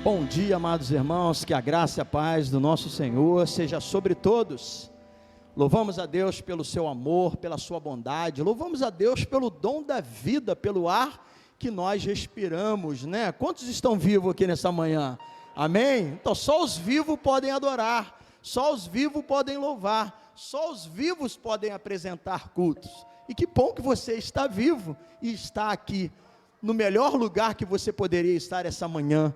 Bom dia, amados irmãos, que a graça e a paz do nosso Senhor seja sobre todos. Louvamos a Deus pelo seu amor, pela sua bondade, louvamos a Deus pelo dom da vida, pelo ar que nós respiramos, né? Quantos estão vivos aqui nessa manhã? Amém? Então só os vivos podem adorar, só os vivos podem louvar, só os vivos podem apresentar cultos. E que bom que você está vivo e está aqui, no melhor lugar que você poderia estar essa manhã,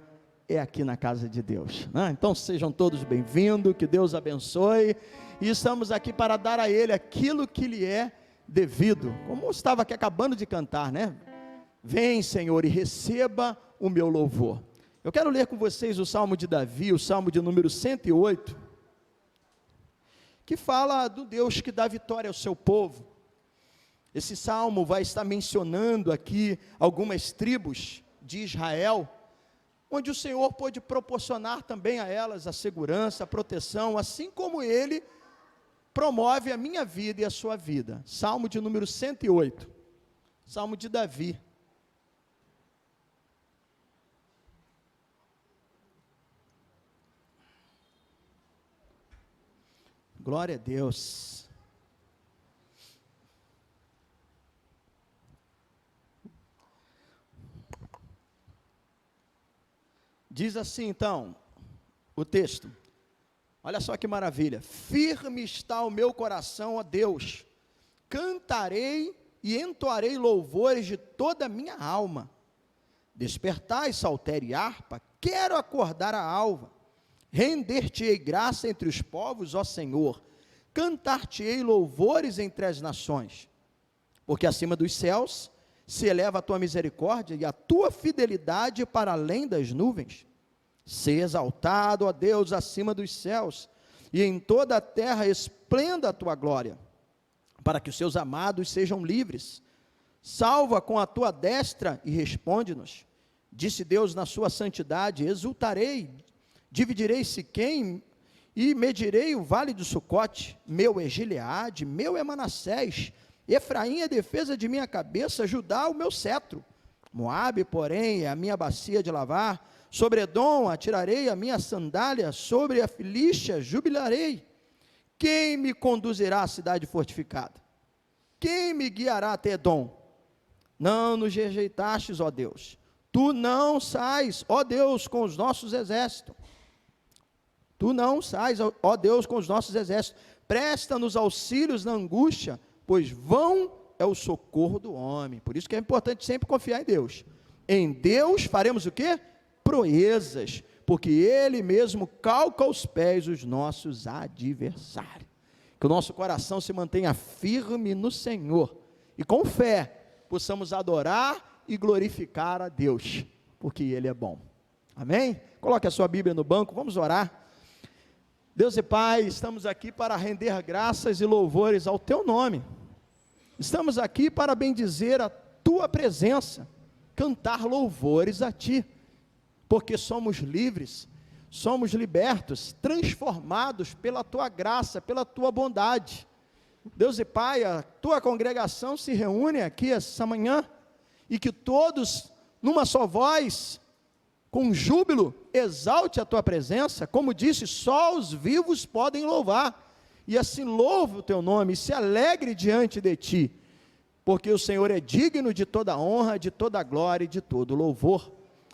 é aqui na casa de Deus, né? Então sejam todos bem-vindos, que Deus abençoe, e estamos aqui para dar a Ele aquilo que lhe é devido, como estava aqui acabando de cantar, né? Vem, Senhor, e receba o meu louvor. Eu quero ler com vocês o Salmo de Davi, o Salmo de número 108, que fala do Deus que dá vitória ao seu povo. Esse Salmo vai estar mencionando aqui algumas tribos de Israel, onde o Senhor pôde proporcionar também a elas a segurança, a proteção, assim como Ele promove a minha vida e a sua vida. Salmo de número 108, Salmo de Davi. Glória a Deus. Diz assim então, o texto, olha só que maravilha: firme está o meu coração, ó Deus, cantarei e entoarei louvores de toda a minha alma. Despertai, saltério e harpa, quero acordar a alva, render-te-ei graça entre os povos, ó Senhor, cantar-te-ei louvores entre as nações, porque acima dos céus se eleva a tua misericórdia e a tua fidelidade para além das nuvens. Se exaltado, ó Deus, acima dos céus, e em toda a terra esplenda a tua glória, para que os seus amados sejam livres. Salva com a tua destra e responde-nos. Disse Deus na sua santidade: exultarei, dividirei Siquém e medirei o vale do Sucote. Meu é Gileade, meu é Manassés, Efraim é a defesa de minha cabeça, Judá o meu cetro. Moabe, porém, é a minha bacia de lavar. Sobre Edom atirarei a minha sandália, sobre a Filístia jubilarei. Quem me conduzirá à cidade fortificada? Quem me guiará até Edom? Não nos rejeitastes, ó Deus. Tu não sais, ó Deus, com os nossos exércitos. Tu não sais, ó Deus, com os nossos exércitos. Presta-nos auxílios na angústia, pois vão é o socorro do homem. Por isso que é importante sempre confiar em Deus. Em Deus faremos o quê? Proezas, porque Ele mesmo calca aos pés os nossos adversários. Que o nosso coração se mantenha firme no Senhor, e com fé possamos adorar e glorificar a Deus, porque Ele é bom. Amém? Coloque a sua Bíblia no banco, vamos orar. Deus e Pai, estamos aqui para render graças e louvores ao Teu nome. Estamos aqui para bendizer a Tua presença, cantar louvores a Ti, porque somos livres, somos libertos, transformados pela Tua graça, pela Tua bondade. Deus e Pai, a Tua congregação se reúne aqui essa manhã, e que todos, numa só voz, com júbilo, exalte a Tua presença, como disse, só os vivos podem louvar, e assim louve o Teu nome, e se alegre diante de Ti, porque o Senhor é digno de toda honra, de toda glória e de todo louvor.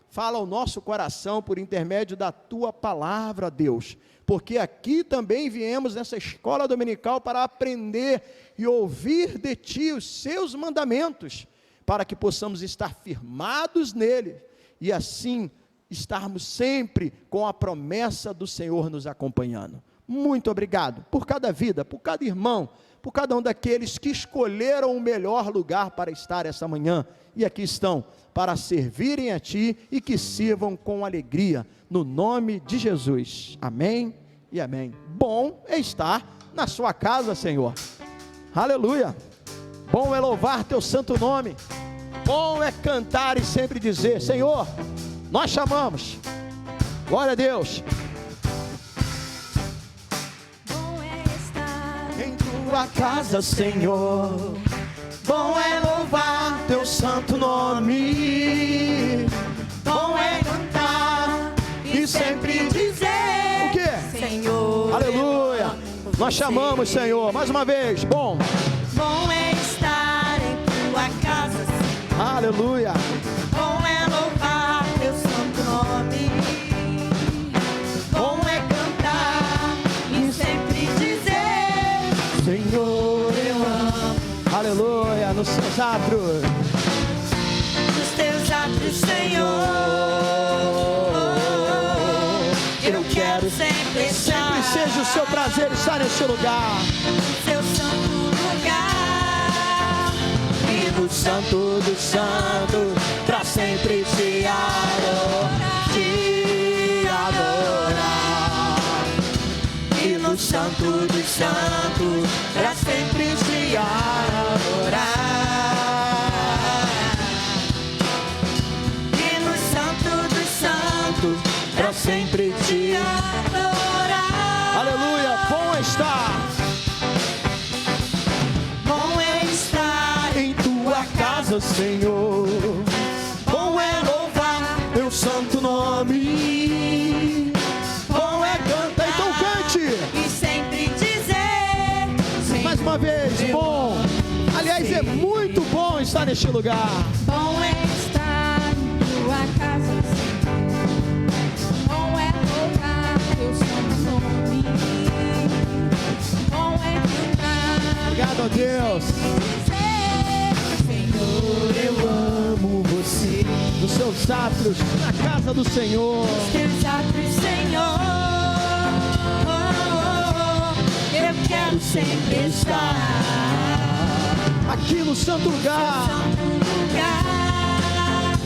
Fala ao nosso coração por intermédio da Tua palavra, Deus, porque aqui também viemos nessa escola dominical para aprender e ouvir de Ti os Seus mandamentos, para que possamos estar firmados nele, e assim estarmos sempre com a promessa do Senhor nos acompanhando. Muito obrigado por cada vida, por cada irmão, por cada um daqueles que escolheram o melhor lugar para estar essa manhã, e aqui estão, para servirem a Ti, e que sirvam com alegria, no nome de Jesus, amém e amém. Bom é estar na sua casa, Senhor, aleluia. Bom é louvar Teu santo nome, bom é cantar e sempre dizer: Senhor, nós chamamos, glória a Deus. Bom é estar Em Tua casa, Senhor, bom é louvar Teu santo nome, bom é cantar sempre dizer: o quê? Senhor, Aleluia. eu amo Nós você. chamamos, Senhor. Mais uma vez. Bom. Bom é estar em tua casa, Senhor. Aleluia. Bom é louvar teu santo nome. Bom é cantar e sempre dizer: Senhor, eu amo. aleluia. Nos seus atos. Nos teus atos, Senhor, eu quero sempre estar. Sempre seja o seu prazer estar neste lugar. Seu santo lugar e no Santo dos santos, pra sempre te adorar. Te adorar. e no santo dos santos pra sempre te adorar. E no santo dos santos Pra sempre te adorar. Aleluia. Bom estar Bom é estar em tua casa, Senhor. Bom é louvar teu santo nome. Bom é cantar. Então cante. e sempre dizer: Mais uma vez, bom. Aliás, é muito bom estar neste lugar. bom é estar em tua casa, Senhor. Bom é louvar teu santo nome. Bom é cantar Obrigado a Deus. e dizer: Senhor, eu Amo você. Nos seus atos, na casa do Senhor. teus atos, Senhor. Eu quero sempre estar Aqui no santo lugar. no lugar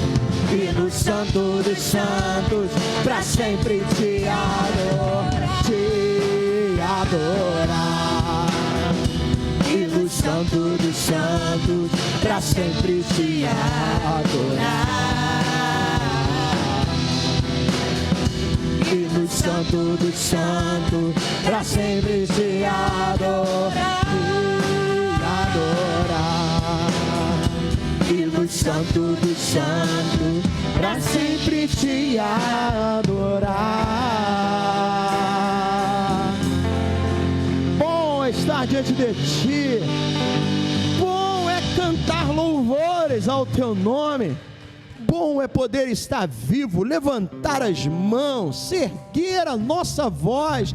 E no santo dos santos, pra sempre te adorar. Te adorar. E no santo dos santos, pra sempre te adorar. E no santo dos santos, pra sempre te adorar. Te adorar. E no santo dos santos, pra sempre te adorar. Bom é estar diante de ti. Bom é cantar louvores ao teu nome. Bom é poder estar vivo, levantar as mãos, erguer a nossa voz,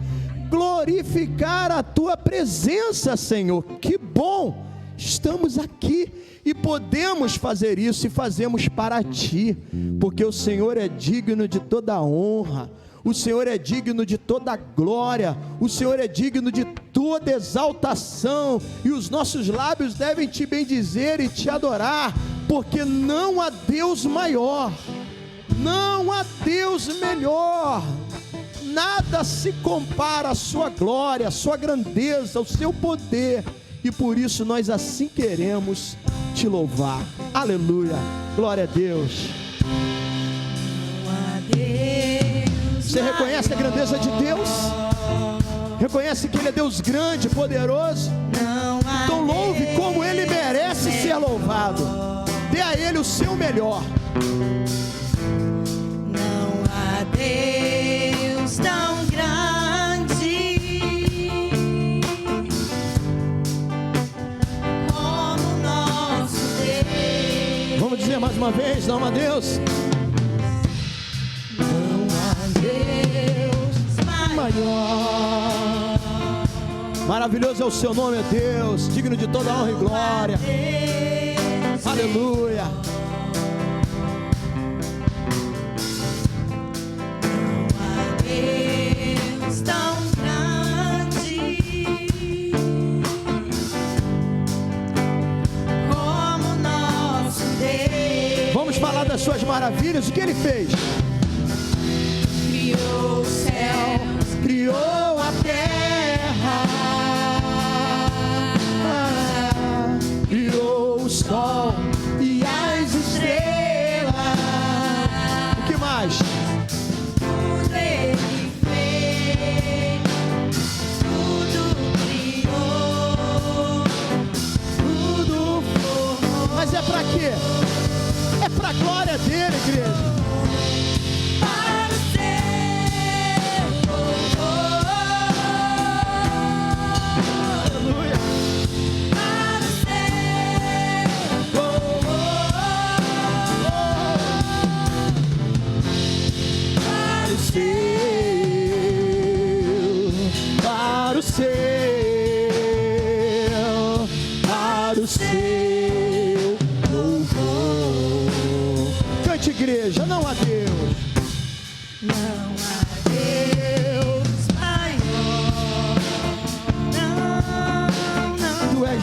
glorificar a tua presença, Senhor. Que bom! Estamos aqui e podemos fazer isso e fazemos para ti, porque o Senhor é digno de toda honra, o Senhor é digno de toda glória, o Senhor é digno de toda exaltação, e os nossos lábios devem te bendizer e te adorar, porque não há Deus maior, não há Deus melhor. Nada se compara à sua glória, à sua grandeza, ao seu poder. E por isso nós assim queremos te louvar. Aleluia. Glória a Deus. Você reconhece a grandeza de Deus? Reconhece que Ele é Deus grande, poderoso? Então louve como Ele merece ser louvado. Dê a Ele o seu melhor. Não há Deus tão grande como nosso Deus. Vamos dizer mais uma vez, não há Deus Não há Deus maior. Maravilhoso é o seu nome, Deus, digno de toda honra e glória. Deus. Aleluia. Não há Deus tão grande como nosso Deus. Vamos falar das suas maravilhas. O que Ele fez? Criou os céus, Criou a terra, criou o sol e as estrelas. O que mais? tudo Ele fez, tudo criou, tudo formou. Mas é para quê? É para a glória dele, igreja. Para o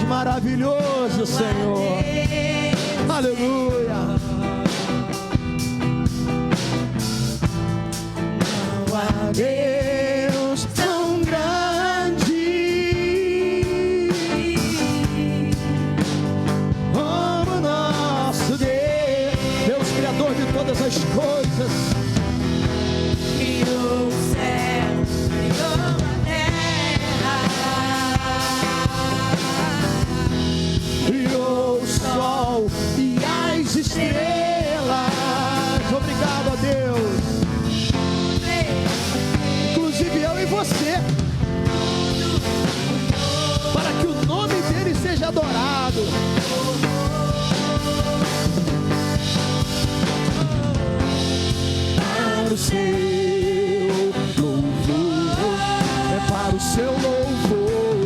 maravilhoso, Senhor. Aleluia. Não há Deus tão grande como nosso Deus, Deus criador de todas as coisas. Criou o céu, criou a terra, Criou o sol e as estrelas. Obrigado a Deus. Inclusive eu e você, para que o nome dele seja adorado. Para o seu louvor, é para o seu louvor,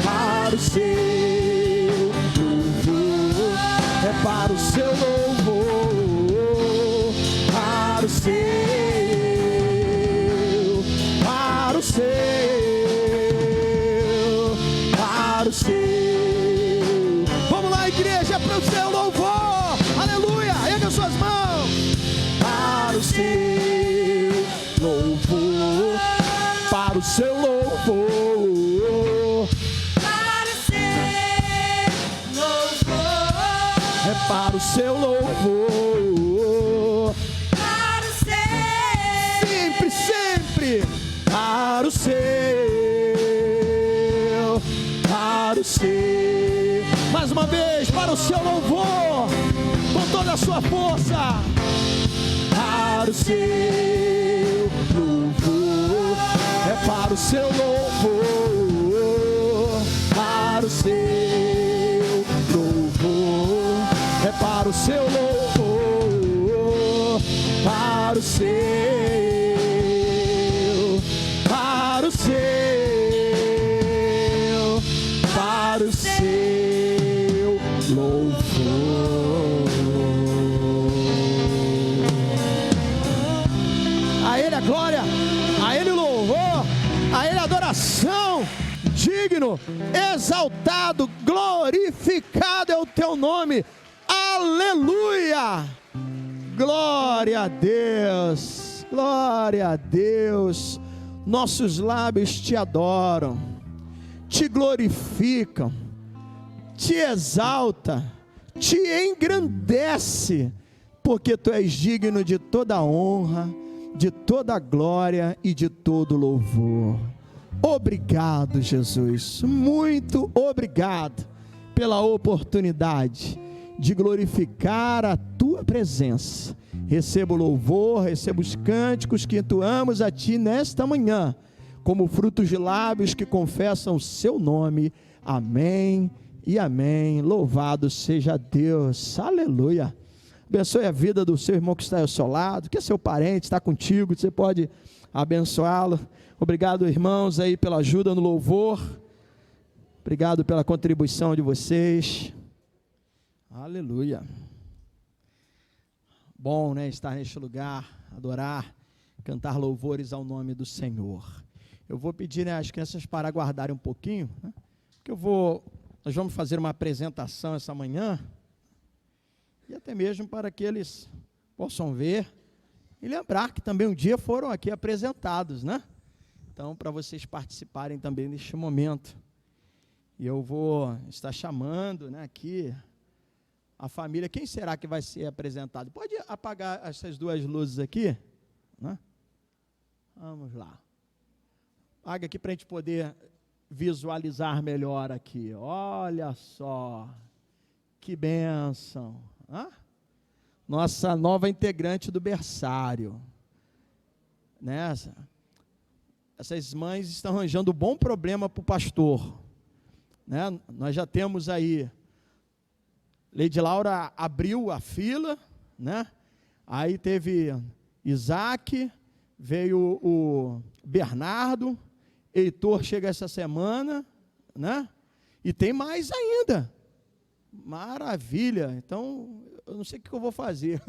para o seu louvor, é para o seu louvor, para o seu, para o seu, para o seu. Vamos lá, igreja, para o seu louvor. Aleluia, erga as suas mãos. Para o seu louvor, para o seu louvor, para o seu louvor, é para o seu louvor, para o seu, sempre, sempre, para o seu, para o seu. Mais uma vez, para o seu louvor, com toda a sua força. Para o seu louvor, é para o seu louvor, para o seu louvor, é para o seu louvor, para o seu, para o seu, para o seu louvor. A Ele a glória, a Ele o louvor, a Ele a adoração. Digno, exaltado, glorificado é o teu nome. Aleluia! Glória a Deus, glória a Deus. Nossos lábios te adoram, te glorificam, te exalta, te engrandece, porque tu és digno de toda honra, de toda glória e de todo louvor. Obrigado, Jesus, muito obrigado pela oportunidade de glorificar a tua presença. Receba o louvor, receba os cânticos que entoamos a ti nesta manhã, como frutos de lábios que confessam o seu nome. Amém e amém. Louvado seja Deus. Aleluia. Abençoe a vida do seu irmão que está ao seu lado, que é seu parente, está contigo, você pode abençoá-lo. Obrigado, irmãos, aí pela ajuda no louvor. Obrigado pela contribuição de vocês. Aleluia. Bom, né, estar neste lugar, adorar, cantar louvores ao nome do Senhor. Eu vou pedir, né, as crianças para aguardarem um pouquinho, né, porque nós vamos fazer uma apresentação essa manhã, e até mesmo para que eles possam ver e lembrar que também um dia foram aqui apresentados, né? Então, para vocês participarem também neste momento. E eu vou estar chamando, né, aqui a família. Quem será que vai ser apresentado? Pode apagar essas duas luzes aqui, né? Vamos lá. Apaga aqui para a gente poder visualizar melhor aqui. Olha só, que bênção. Nossa nova integrante do berçário, né? Essas mães estão arranjando um bom problema para o pastor, né? Nós já temos aí, Lady Laura abriu a fila, né? Aí teve Isaac, veio o Bernardo, Heitor chega essa semana, né? E tem mais ainda. Maravilha. Então, eu não sei o que eu vou fazer.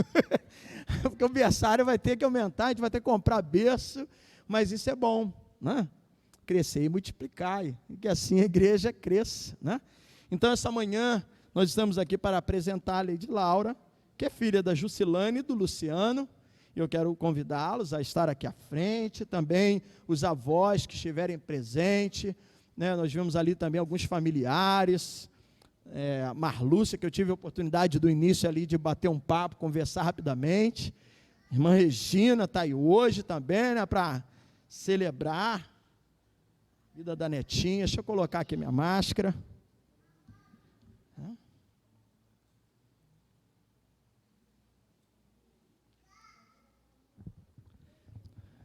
Porque o berçário vai ter que aumentar, a gente vai ter que comprar berço, mas isso é bom, né? crescer e multiplicar, e que assim a igreja cresça, né? Então, essa manhã, nós estamos aqui para apresentar a Lady Laura, que é filha da Jusilane e do Luciano. Eu quero convidá-los a estar aqui à frente, também os avós que estiverem presentes, né? Nós vimos ali também alguns familiares, a Marlúcia, que eu tive a oportunidade do início ali de bater um papo, conversar rapidamente. Irmã Regina está aí hoje também, né, para celebrar a vida da netinha. Deixa eu colocar aqui minha máscara.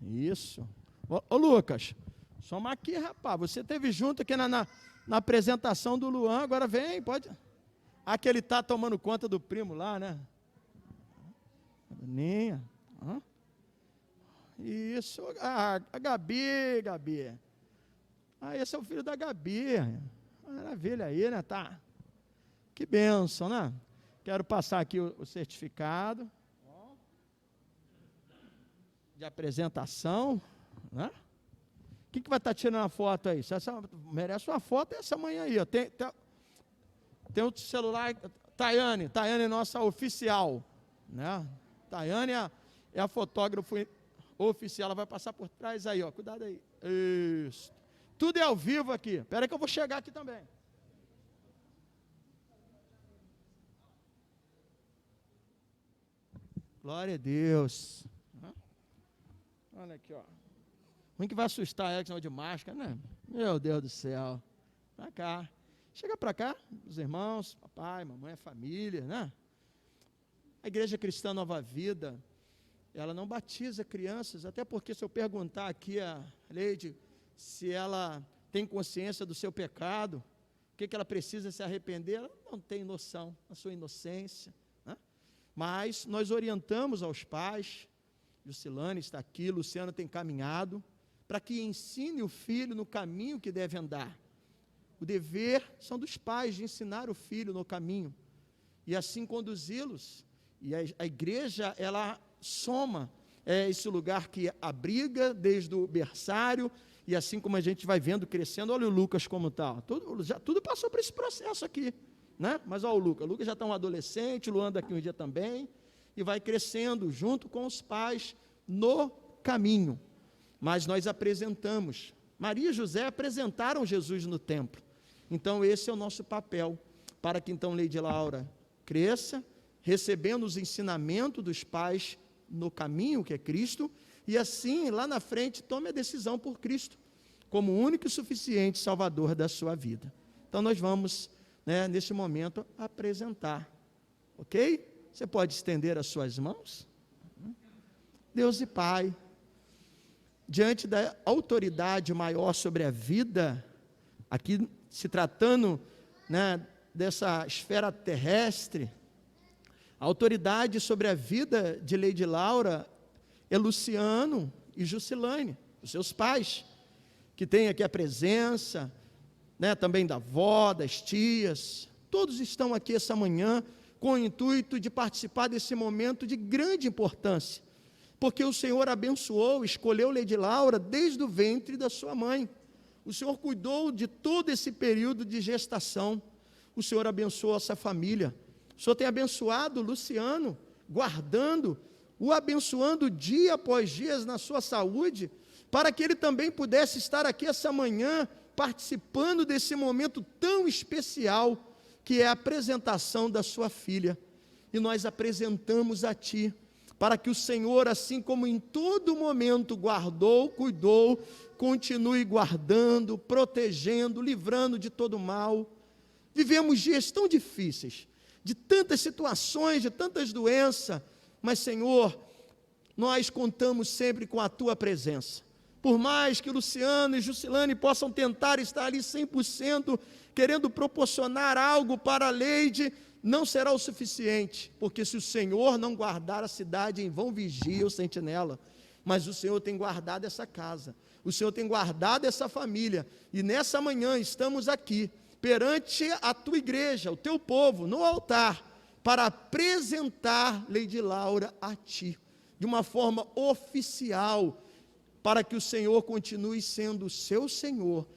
Isso. Ô Lucas, soma aqui, rapaz. Você esteve junto aqui na apresentação do Luan, agora vem, pode. Que ele está tomando conta do primo lá, né? Aninha. Isso. A Gabi. Esse é o filho da Gabi. Maravilha aí, né? Tá. Que bênção, né? Quero passar aqui o certificado de apresentação, né? Quem que vai estar tirando a foto aí? Merece uma foto essa manhã aí, ó. Tem o celular, Tayane nossa oficial, né? Tayane é a fotógrafa oficial, ela vai passar por trás aí, ó. Cuidado aí. Isso. Tudo é ao vivo aqui. Espera que eu vou chegar aqui também. Glória a Deus. Olha aqui, ó. Ruim que vai assustar ela, que não de máscara, né? Meu Deus do céu. Pra cá. Chega pra cá, os irmãos, papai, mamãe, a família, né? A Igreja Cristã Nova Vida, ela não batiza crianças, até porque se eu perguntar aqui a Leide se ela tem consciência do seu pecado, o que ela precisa se arrepender, ela não tem noção da sua inocência, né? Mas nós orientamos aos pais. Jusilane está aqui, Luciano tem caminhado, para que ensine o filho no caminho que deve andar. O dever são dos pais de ensinar o filho no caminho, e assim conduzi-los. E a igreja, ela soma esse lugar que abriga desde o berçário, e assim como a gente vai vendo crescendo, olha o Lucas como está, tudo passou por esse processo aqui, né? Mas olha o Lucas já está um adolescente, o Luan daqui um dia também, e vai crescendo junto com os pais no caminho. Mas nós apresentamos, Maria e José apresentaram Jesus no templo, então esse é o nosso papel, para que então Lady Laura cresça, recebendo os ensinamentos dos pais no caminho que é Cristo, e assim lá na frente tome a decisão por Cristo, como o único e suficiente Salvador da sua vida. Então nós vamos, né, neste momento, apresentar, ok? Você pode estender as suas mãos? Deus e Pai, diante da autoridade maior sobre a vida, aqui se tratando, né, dessa esfera terrestre, a autoridade sobre a vida de Lady Laura é Luciano e Jusilane, os seus pais, que têm aqui a presença, né, também da avó, das tias, todos estão aqui essa manhã, com o intuito de participar desse momento de grande importância, porque o Senhor abençoou, escolheu Lady Laura desde o ventre da sua mãe. O Senhor cuidou de todo esse período de gestação. O Senhor abençoou essa família. O Senhor tem abençoado o Luciano, o abençoando dia após dia na sua saúde, para que ele também pudesse estar aqui essa manhã, participando desse momento tão especial, que é a apresentação da sua filha. E nós apresentamos a Ti, para que o Senhor, assim como em todo momento guardou, cuidou, continue guardando, protegendo, livrando de todo mal. Vivemos dias tão difíceis, de tantas situações, de tantas doenças, mas Senhor, nós contamos sempre com a Tua presença. Por mais que Luciano e Jusilane possam tentar estar ali 100%, querendo proporcionar algo para a Leide, não será o suficiente, porque se o Senhor não guardar a cidade, em vão vigia o sentinela. Mas o Senhor tem guardado essa casa, o Senhor tem guardado essa família, e nessa manhã estamos aqui, perante a Tua igreja, o Teu povo, no altar, para apresentar Lady Laura a Ti, de uma forma oficial, para que o Senhor continue sendo o seu Senhor,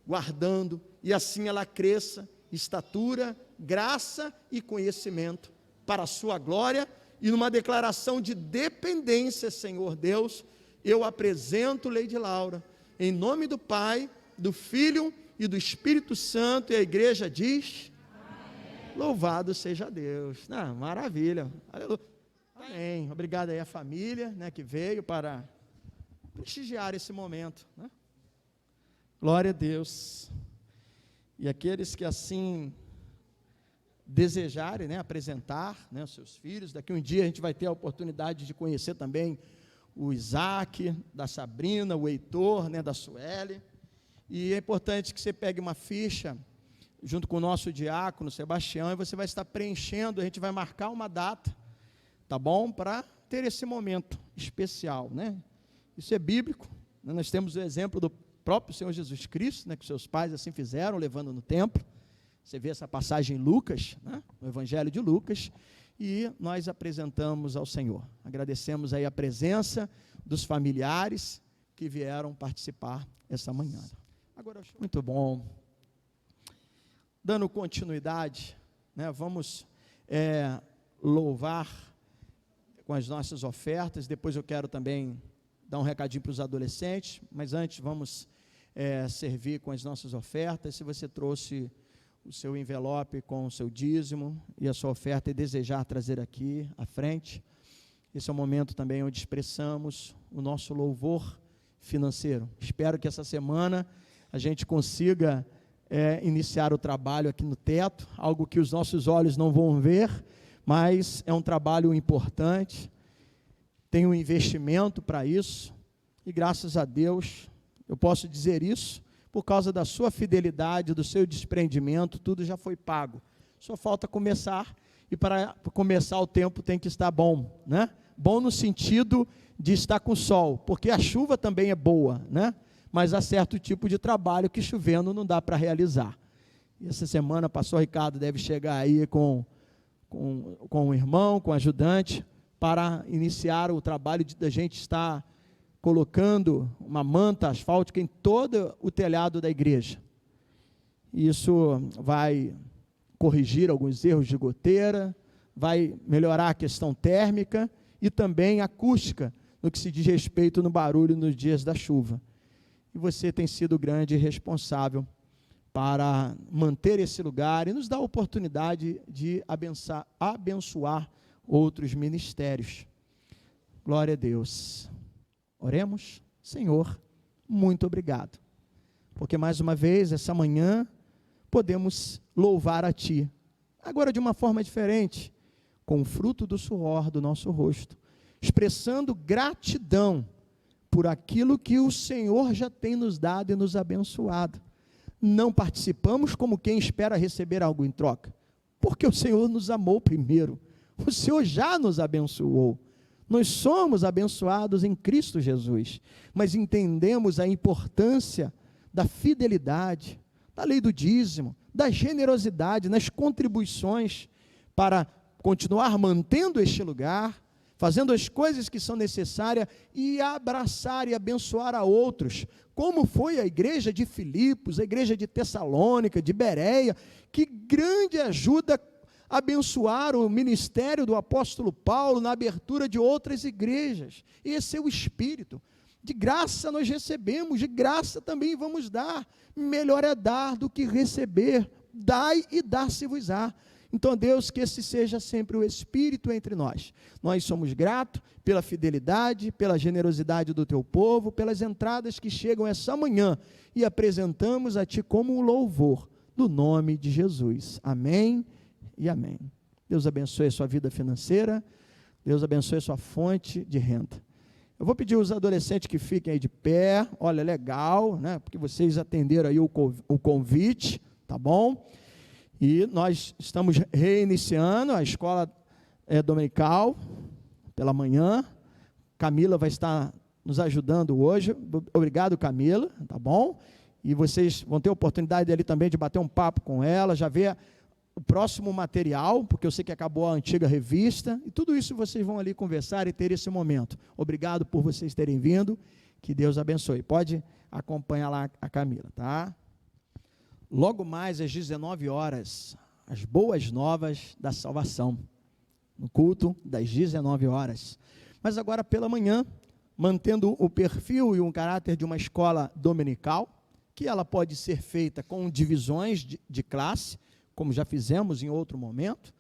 guardando, e assim ela cresça, estatura, graça e conhecimento, para a sua glória, e numa declaração de dependência, Senhor Deus, eu apresento Lady Laura, em nome do Pai, do Filho e do Espírito Santo, e a igreja diz, amém. Louvado seja Deus. Maravilha, aleluia, amém. Obrigado aí à família, né, que veio para prestigiar esse momento, né? Glória a Deus. E aqueles que assim desejarem, né, apresentar, né, os seus filhos, daqui um dia a gente vai ter a oportunidade de conhecer também o Isaac, da Sabrina, o Heitor, né, da Sueli, e é importante que você pegue uma ficha, junto com o nosso diácono, Sebastião, e você vai estar preenchendo, a gente vai marcar uma data, tá bom? Para ter esse momento especial, né? Isso é bíblico, né? Nós temos o exemplo do próprio Senhor Jesus Cristo, né, que seus pais assim fizeram, levando no templo. Você vê essa passagem em Lucas, né, no Evangelho de Lucas, e nós apresentamos ao Senhor. Agradecemos aí a presença dos familiares que vieram participar essa manhã. Agora, muito bom. Dando continuidade, né, vamos louvar com as nossas ofertas. Depois eu quero também dar um recadinho para os adolescentes, mas antes vamos servir com as nossas ofertas. Se você trouxe o seu envelope com o seu dízimo e a sua oferta e desejar trazer aqui à frente, esse é o momento também onde expressamos o nosso louvor financeiro. Espero que essa semana a gente consiga iniciar o trabalho aqui no teto, algo que os nossos olhos não vão ver, mas é um trabalho importante, tem um investimento para isso, e graças a Deus, eu posso dizer isso, por causa da sua fidelidade, do seu desprendimento, tudo já foi pago. Só falta começar, e para começar o tempo tem que estar bom, né? Bom no sentido de estar com sol, porque a chuva também é boa, né? Mas há certo tipo de trabalho que chovendo não dá para realizar. E essa semana, o pastor Ricardo deve chegar aí com o irmão, com o ajudante, para iniciar o trabalho da gente estar colocando uma manta asfáltica em todo o telhado da igreja. Isso vai corrigir alguns erros de goteira, vai melhorar a questão térmica e também acústica, no que se diz respeito no barulho nos dias da chuva. E você tem sido grande responsável para manter esse lugar e nos dar a oportunidade de abençoar outros ministérios. Glória a Deus. Oremos. Senhor, muito obrigado, porque mais uma vez, essa manhã, podemos louvar a Ti, agora de uma forma diferente, com o fruto do suor do nosso rosto, expressando gratidão por aquilo que o Senhor já tem nos dado e nos abençoado. Não participamos como quem espera receber algo em troca, porque o Senhor nos amou primeiro, o Senhor já nos abençoou. Nós somos abençoados em Cristo Jesus, mas entendemos a importância da fidelidade, da lei do dízimo, da generosidade nas contribuições para continuar mantendo este lugar, fazendo as coisas que são necessárias e abraçar e abençoar a outros, como foi a igreja de Filipos, a igreja de Tessalônica, de Bereia, que grande ajuda abençoar o ministério do apóstolo Paulo na abertura de outras igrejas. Esse é o Espírito. De graça nós recebemos, de graça também vamos dar. Melhor é dar do que receber. Dai e dar-se-vos-á. Então, Deus, que esse seja sempre o Espírito entre nós. Nós somos gratos pela fidelidade, pela generosidade do teu povo, pelas entradas que chegam essa manhã e apresentamos a Ti como um louvor, no nome de Jesus. Amém e amém. Deus abençoe a sua vida financeira, Deus abençoe a sua fonte de renda. Eu vou pedir aos adolescentes que fiquem aí de pé, olha, legal, né, porque vocês atenderam aí o convite, tá bom? E nós estamos reiniciando a escola dominical, pela manhã. Camila vai estar nos ajudando hoje, obrigado Camila, tá bom? E vocês vão ter a oportunidade ali também de bater um papo com ela, já ver o próximo material, porque eu sei que acabou a antiga revista, e tudo isso vocês vão ali conversar e ter esse momento. Obrigado por vocês terem vindo, Que Deus abençoe. Pode acompanhar lá a Camila, tá? Logo mais às 19 horas, as boas novas da salvação, no culto das 19 horas. Mas agora pela manhã, mantendo o perfil e o caráter de uma escola dominical, que ela pode ser feita com divisões de classe, como já fizemos em outro momento.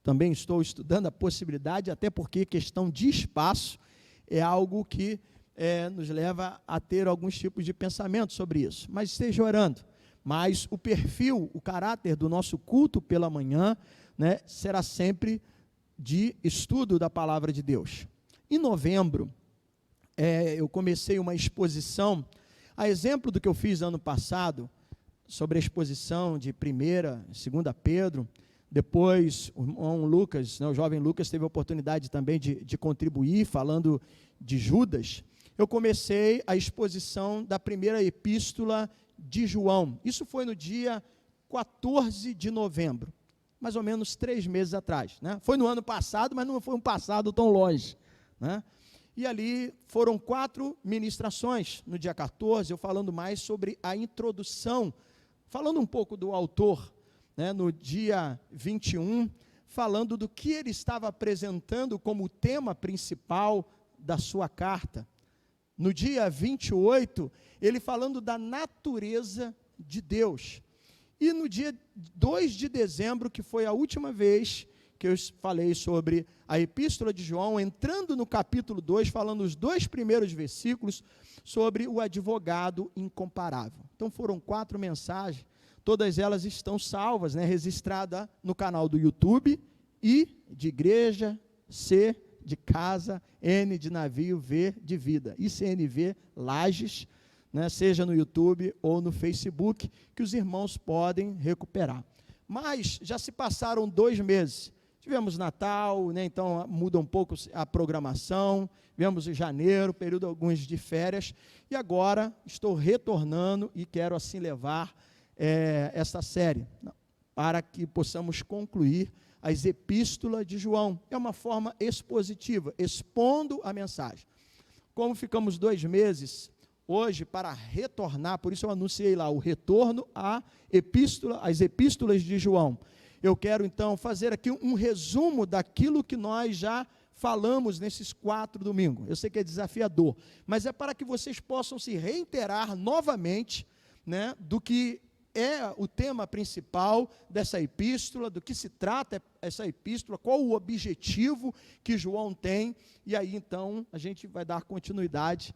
Também estou estudando a possibilidade, até porque questão de espaço é algo que nos leva a ter alguns tipos de pensamento sobre isso. Mas esteja orando. Mas o perfil, o caráter do nosso culto pela manhã, né, será sempre de estudo da palavra de Deus. Em novembro, eu comecei uma exposição, a exemplo do que eu fiz ano passado, sobre a exposição de 1ª, 2ª Pedro. Depois o irmão Lucas, né, o jovem Lucas, teve a oportunidade também de contribuir, falando de Judas. Eu comecei a exposição da 1ª epístola de João. Isso foi no dia 14 de novembro, mais ou menos 3 meses atrás, né? Foi no ano passado, mas não foi um passado tão longe, né? E ali foram 4 ministrações, no dia 14, eu falando mais sobre a introdução, falando um pouco do autor, né? No dia 21, falando do que ele estava apresentando como tema principal da sua carta. No dia 28, ele falando da natureza de Deus. E no dia 2 de dezembro, que foi a última vez que eu falei sobre a Epístola de João, entrando no capítulo 2, falando os 2 primeiros versículos sobre o advogado incomparável. Então foram 4 mensagens, todas elas estão salvas, né, registradas no canal do YouTube, I de igreja, C de casa, N de navio, V de vida, ICNV Lages, né, seja no YouTube ou no Facebook, que os irmãos podem recuperar. Mas já se passaram 2 meses, tivemos Natal, né, então muda um pouco a programação, tivemos janeiro, período alguns de férias, e agora estou retornando e quero assim levar essa série, para que possamos concluir as epístolas de João. É uma forma expositiva, expondo a mensagem. Como ficamos 2 meses hoje para retornar, por isso eu anunciei lá o retorno às epístolas de João. Eu quero então fazer aqui um resumo daquilo que nós já falamos nesses 4 domingos. Eu sei que é desafiador, mas é para que vocês possam se reiterar novamente, né, do que é o tema principal dessa epístola, do que se trata essa epístola, qual o objetivo que João tem, e aí então a gente vai dar continuidade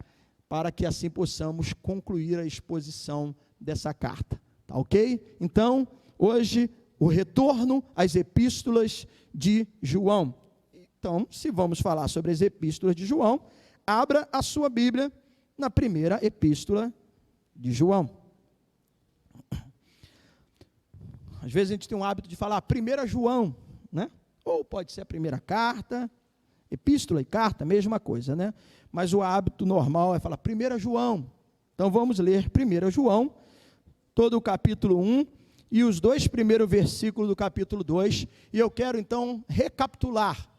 para que assim possamos concluir a exposição dessa carta, tá ok? Então, hoje, o retorno às epístolas de João. Então, se vamos falar sobre as epístolas de João, abra a sua Bíblia na 1ª epístola de João. Às vezes a gente tem um hábito de falar 1 João, né? Ou pode ser a 1ª carta, epístola e carta, mesma coisa, né? Mas o hábito normal é falar 1 João. Então vamos ler 1 João, todo o capítulo 1 e os 2 primeiros versículos do capítulo 2. E eu quero então recapitular,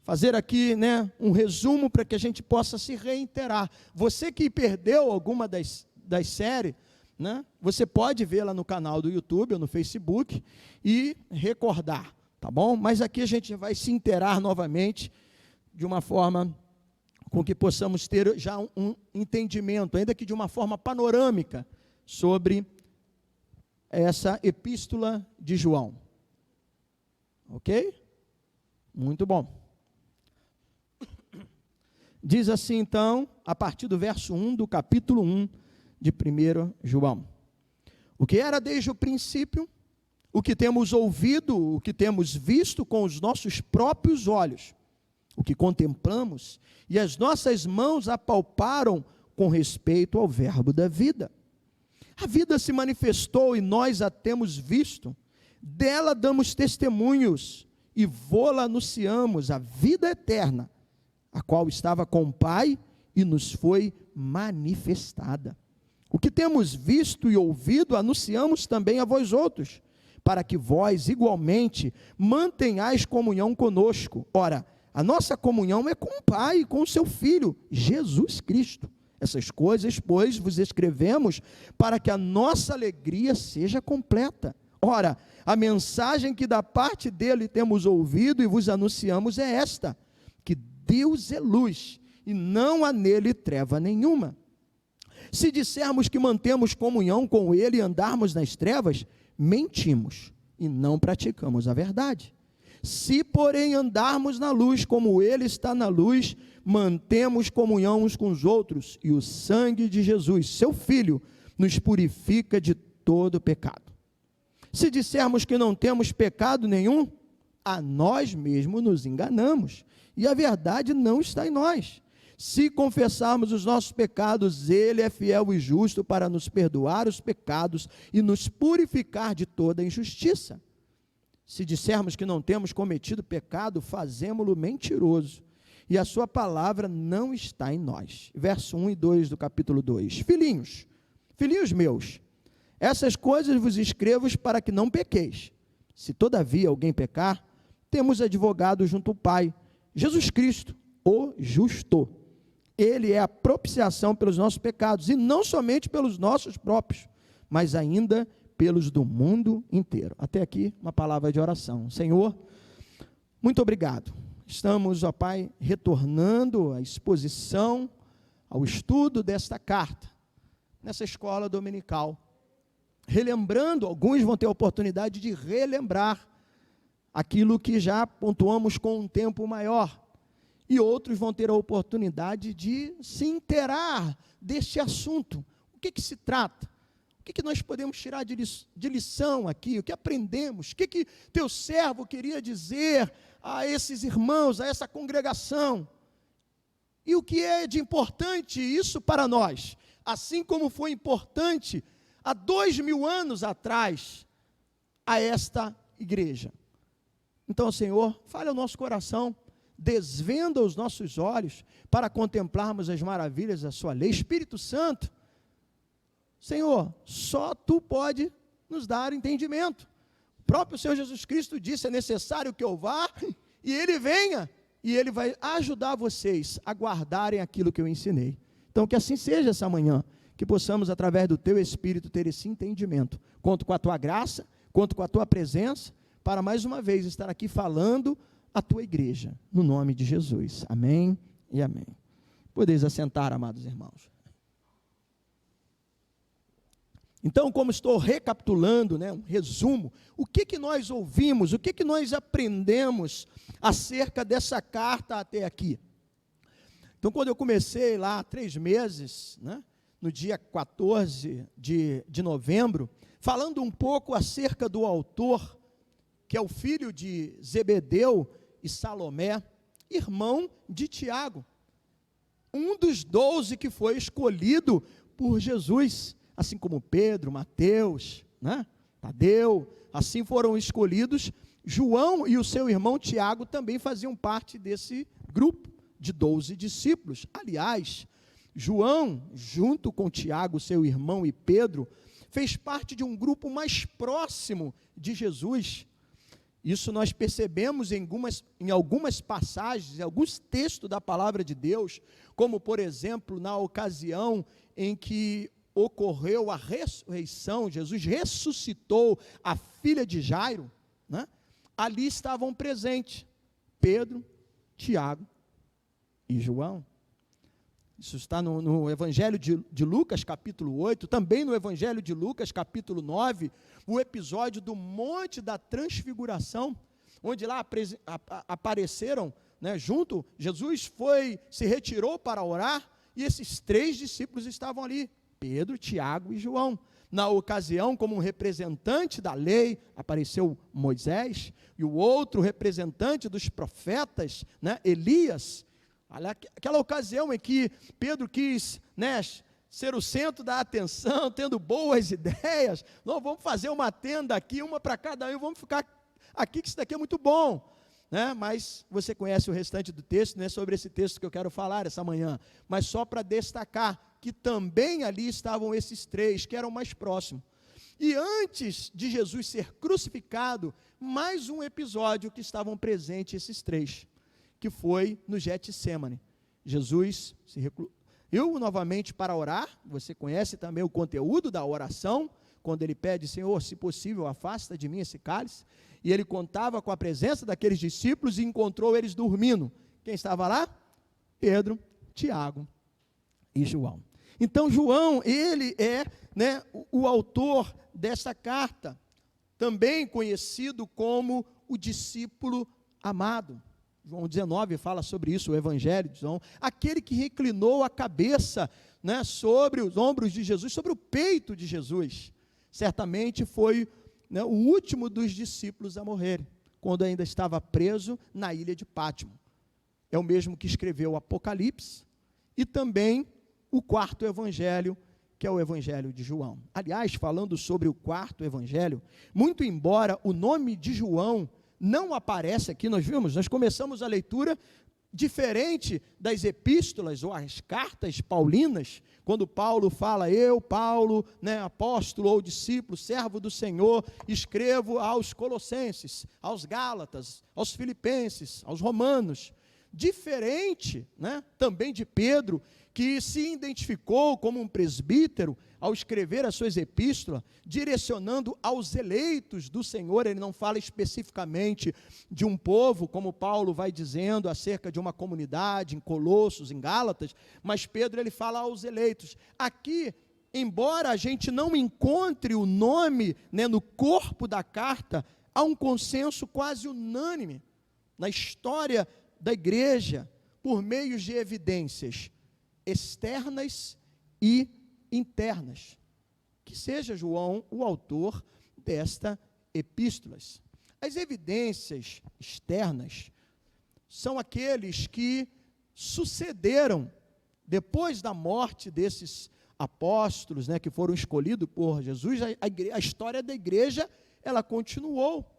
fazer aqui, né, um resumo para que a gente possa se reiterar. Você que perdeu alguma das séries, né, você pode ver lá no canal do YouTube ou no Facebook e recordar, tá bom? Mas aqui a gente vai se inteirar novamente de uma forma com que possamos ter já um entendimento, ainda que de uma forma panorâmica, sobre essa epístola de João. Ok? Muito bom. Diz assim então, a partir do verso 1 do capítulo 1 de 1 João. O que era desde o princípio, o que temos ouvido, o que temos visto com os nossos próprios olhos, o que contemplamos e as nossas mãos apalparam com respeito ao verbo da vida. A vida se manifestou e nós a temos visto, dela damos testemunhos e vô-la anunciamos, a vida eterna, a qual estava com o Pai e nos foi manifestada. O que temos visto e ouvido, anunciamos também a vós outros, para que vós, igualmente, mantenhais comunhão conosco. Ora, a nossa comunhão é com o Pai e com o seu Filho, Jesus Cristo. Essas coisas, pois, vos escrevemos para que a nossa alegria seja completa. Ora, a mensagem que da parte dele temos ouvido e vos anunciamos é esta, que Deus é luz e não há nele treva nenhuma. Se dissermos que mantemos comunhão com ele e andarmos nas trevas, mentimos e não praticamos a verdade. Se, porém, andarmos na luz como ele está na luz, mantemos comunhão uns com os outros, e o sangue de Jesus, seu Filho, nos purifica de todo pecado. Se dissermos que não temos pecado nenhum, a nós mesmos nos enganamos, e a verdade não está em nós. Se confessarmos os nossos pecados, ele é fiel e justo para nos perdoar os pecados e nos purificar de toda injustiça. Se dissermos que não temos cometido pecado, fazemo-lo mentiroso, e a sua palavra não está em nós. Verso 1 e 2 do capítulo 2. Filhinhos meus, essas coisas vos escrevo para que não pequeis. Se todavia alguém pecar, temos advogado junto ao Pai, Jesus Cristo, o justo. Ele é a propiciação pelos nossos pecados, e não somente pelos nossos próprios, mas ainda pelos do mundo inteiro. Até aqui, uma palavra de oração. Senhor, muito obrigado. Estamos, ó Pai, retornando à exposição, ao estudo desta carta, nessa escola dominical. Relembrando, alguns vão ter a oportunidade de relembrar aquilo que já pontuamos com um tempo maior, e outros vão ter a oportunidade de se inteirar deste assunto. O que se trata? O que nós podemos tirar de lição aqui? O que aprendemos? O que teu servo queria dizer a esses irmãos, a essa congregação? E o que é de importante isso para nós? Assim como foi importante há 2000 anos atrás a esta igreja. Então, Senhor, fale ao nosso coração, desvenda os nossos olhos para contemplarmos as maravilhas da sua lei. Espírito Santo, Senhor, só Tu pode nos dar entendimento. O próprio Senhor Jesus Cristo disse, é necessário que eu vá e Ele venha, e Ele vai ajudar vocês a guardarem aquilo que eu ensinei. Então, que assim seja essa manhã, que possamos, através do Teu Espírito, ter esse entendimento. Conto com a Tua graça, conto com a Tua presença, para mais uma vez estar aqui falando à Tua igreja, no nome de Jesus. Amém e amém. Podeis assentar, amados irmãos. Então, como estou recapitulando, um resumo, o que nós ouvimos, o que nós aprendemos acerca dessa carta até aqui? Então, quando eu comecei lá há 3 meses, no dia 14 de novembro, falando um pouco acerca do autor, que é o filho de Zebedeu e Salomé, irmão de Tiago, um dos 12 que foi escolhido por Jesus, assim como Pedro, Mateus, Tadeu, assim foram escolhidos. João e o seu irmão Tiago também faziam parte desse grupo de 12 discípulos. Aliás, João, junto com Tiago, seu irmão, e Pedro, fez parte de um grupo mais próximo de Jesus. Isso nós percebemos em algumas passagens, em alguns textos da palavra de Deus, como, por exemplo, na ocasião em que ocorreu a ressurreição, Jesus ressuscitou a filha de Jairo, ali estavam presentes Pedro, Tiago e João. Isso está no Evangelho de Lucas, capítulo 8, também no Evangelho de Lucas, capítulo 9, o episódio do Monte da Transfiguração, onde lá apareceram, junto, Jesus se retirou para orar, e esses 3 discípulos estavam ali, Pedro, Tiago e João. Na ocasião, como um representante da lei, apareceu Moisés, e o outro representante dos profetas, Elias. Aquela ocasião em que Pedro quis, ser o centro da atenção, tendo boas ideias. Não, vamos fazer uma tenda aqui, uma para cada um, vamos ficar aqui, que isso daqui é muito bom. Mas você conhece o restante do texto, não é sobre esse texto que eu quero falar essa manhã, mas só para destacar que também ali estavam esses 3, que eram mais próximos. E antes de Jesus ser crucificado, mais um episódio que estavam presentes esses 3, que foi no Getsêmani. Jesus saiu novamente para orar. Você conhece também o conteúdo da oração, quando ele pede: Senhor, se possível, afasta de mim esse cálice. E ele contava com a presença daqueles discípulos e encontrou eles dormindo. Quem estava lá? Pedro, Tiago e João. Então, João, ele é, o autor dessa carta, também conhecido como o discípulo amado. João 19 fala sobre isso, o Evangelho de João, aquele que reclinou a cabeça, sobre os ombros de Jesus, sobre o peito de Jesus. Certamente foi, o último dos discípulos a morrer, quando ainda estava preso na ilha de Pátimo. É o mesmo que escreveu o Apocalipse e também o quarto evangelho, que é o Evangelho de João. Aliás, falando sobre o quarto evangelho, muito embora o nome de João não aparece aqui, nós começamos a leitura diferente das epístolas ou as cartas paulinas, quando Paulo fala: eu, Paulo, apóstolo ou discípulo, servo do Senhor, escrevo aos Colossenses, aos Gálatas, aos Filipenses, aos Romanos. Diferente, também de Pedro, que se identificou como um presbítero ao escrever as suas epístolas, direcionando aos eleitos do Senhor. Ele não fala especificamente de um povo, como Paulo vai dizendo acerca de uma comunidade em Colossos, em Gálatas, mas Pedro ele fala aos eleitos. Aqui, embora a gente não encontre o nome, no corpo da carta, há um consenso quase unânime na história da igreja, por meio de evidências externas e internas, que seja João o autor desta epístolas. As evidências externas são aqueles que sucederam depois da morte desses apóstolos, que foram escolhidos por Jesus. A história da igreja, ela continuou.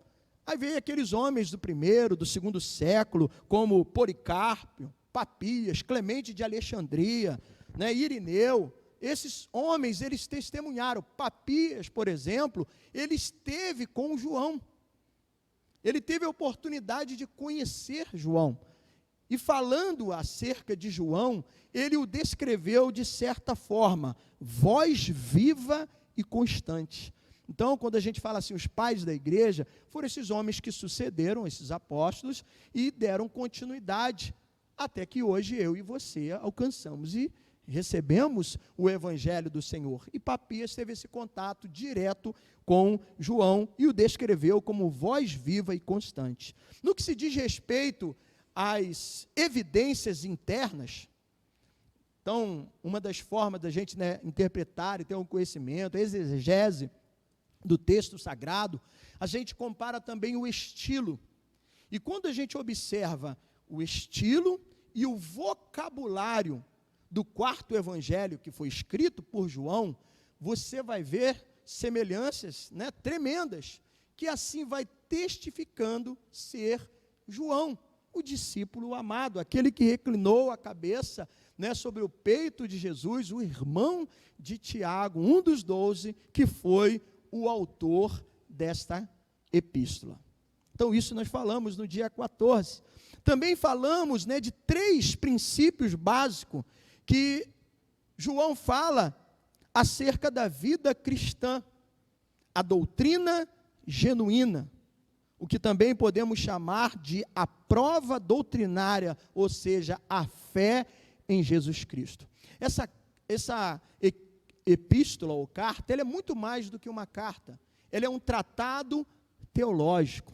Aí veio aqueles homens do primeiro, do segundo século, como Policarpo, Papias, Clemente de Alexandria, Irineu. Esses homens, eles testemunharam. Papias, por exemplo, ele esteve com João. Ele teve a oportunidade de conhecer João. E falando acerca de João, ele o descreveu de certa forma: voz viva e constante. Então, quando a gente fala assim, os pais da igreja, foram esses homens que sucederam esses apóstolos e deram continuidade, até que hoje eu e você alcançamos e recebemos o Evangelho do Senhor. E Papias teve esse contato direto com João e o descreveu como voz viva e constante. No que se diz respeito às evidências internas, então, uma das formas da gente interpretar e ter um conhecimento, a exegese do texto sagrado, a gente compara também o estilo. E quando a gente observa o estilo e o vocabulário do quarto evangelho que foi escrito por João, você vai ver semelhanças tremendas, que assim vai testificando ser João, o discípulo amado, aquele que reclinou a cabeça sobre o peito de Jesus, o irmão de Tiago, um dos 12, que foi o autor desta epístola. Então, isso nós falamos no dia 14. Também falamos de 3 princípios básicos que João fala acerca da vida cristã: a doutrina genuína, o que também podemos chamar de a prova doutrinária, ou seja, a fé em Jesus Cristo. Essa epístola ou carta, ela é muito mais do que uma carta, ela é um tratado teológico.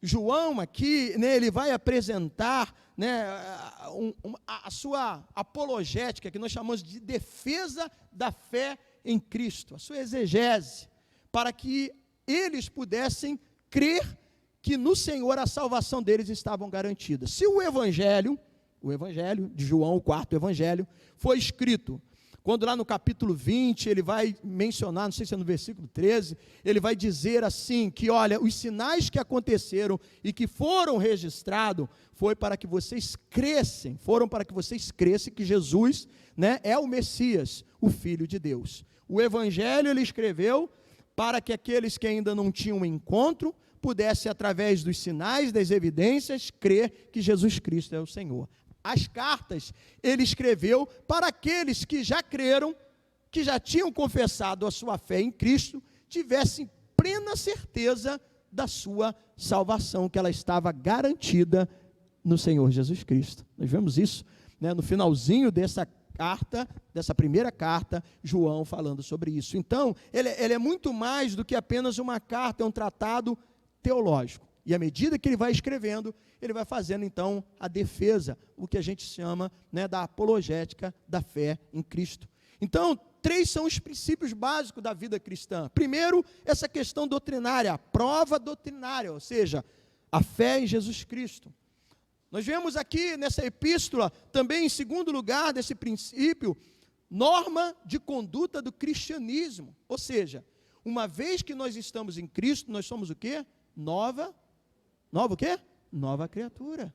João aqui, ele vai apresentar a sua apologética, que nós chamamos de defesa da fé em Cristo, a sua exegese, para que eles pudessem crer que no Senhor a salvação deles estava garantida. Se o Evangelho de João, o quarto Evangelho, foi escrito, quando lá no capítulo 20, ele vai mencionar, não sei se é no versículo 13, ele vai dizer assim, que olha, os sinais que aconteceram e que foram registrados, foram para que vocês crescem que Jesus é o Messias, o Filho de Deus. O Evangelho ele escreveu para que aqueles que ainda não tinham um encontro, pudessem, através dos sinais, das evidências, crer que Jesus Cristo é o Senhor. as cartas ele escreveu para aqueles que já creram, que já tinham confessado a sua fé em Cristo, tivessem plena certeza da sua salvação, que ela estava garantida no Senhor Jesus Cristo. Nós vemos isso, né, no finalzinho dessa carta, dessa primeira carta, João falando sobre isso. Então, ele é muito mais do que apenas uma carta, é um tratado teológico. E à medida que ele vai escrevendo, ele vai fazendo então a defesa, o que a gente chama, né, da apologética da fé em Cristo. Então, 3 são os princípios básicos da vida cristã. Primeiro, essa questão doutrinária, a prova doutrinária, ou seja, a fé em Jesus Cristo. Nós vemos aqui nessa epístola, também em segundo lugar desse princípio, norma de conduta do cristianismo. Ou seja, uma vez que nós estamos em Cristo, nós somos o quê? Nova o quê? Nova criatura.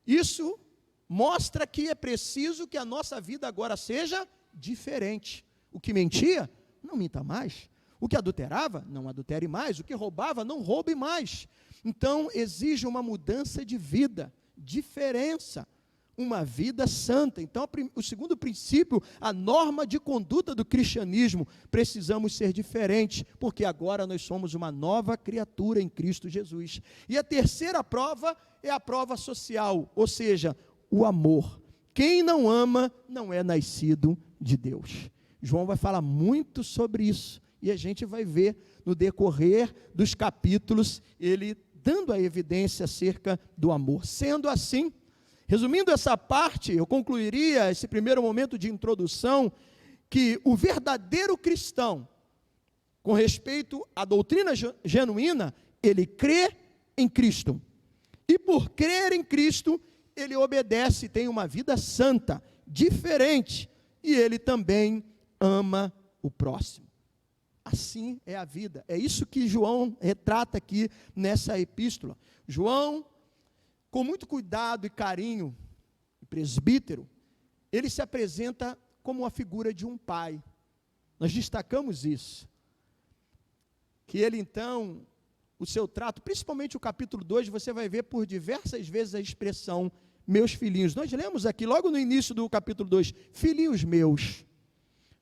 Isso mostra que é preciso que a nossa vida agora seja diferente. O que mentia, não minta mais. O que adulterava, não adultere mais. O que roubava, não roube mais. Então, exige uma mudança de vida, diferença, uma vida santa. Então, o segundo princípio, a norma de conduta do cristianismo, precisamos ser diferentes, porque agora nós somos uma nova criatura em Cristo Jesus. E a terceira prova é a prova social, ou seja, o amor. Quem não ama, não é nascido de Deus. João vai falar muito sobre isso, e a gente vai ver no decorrer dos capítulos, ele dando a evidência acerca do amor. Sendo assim, resumindo essa parte, eu concluiria esse primeiro momento de introdução, que o verdadeiro cristão, com respeito à doutrina genuína, ele crê em Cristo. E por crer em Cristo, ele obedece e tem uma vida santa, diferente, e ele também ama o próximo. Assim é a vida. É isso que João retrata aqui nessa epístola. João, com muito cuidado e carinho, presbítero, ele se apresenta como a figura de um pai. Nós destacamos isso. Que ele então, o seu trato, principalmente o capítulo 2, você vai ver por diversas vezes a expressão meus filhinhos. Nós lemos aqui, logo no início do capítulo 2, filhinhos meus.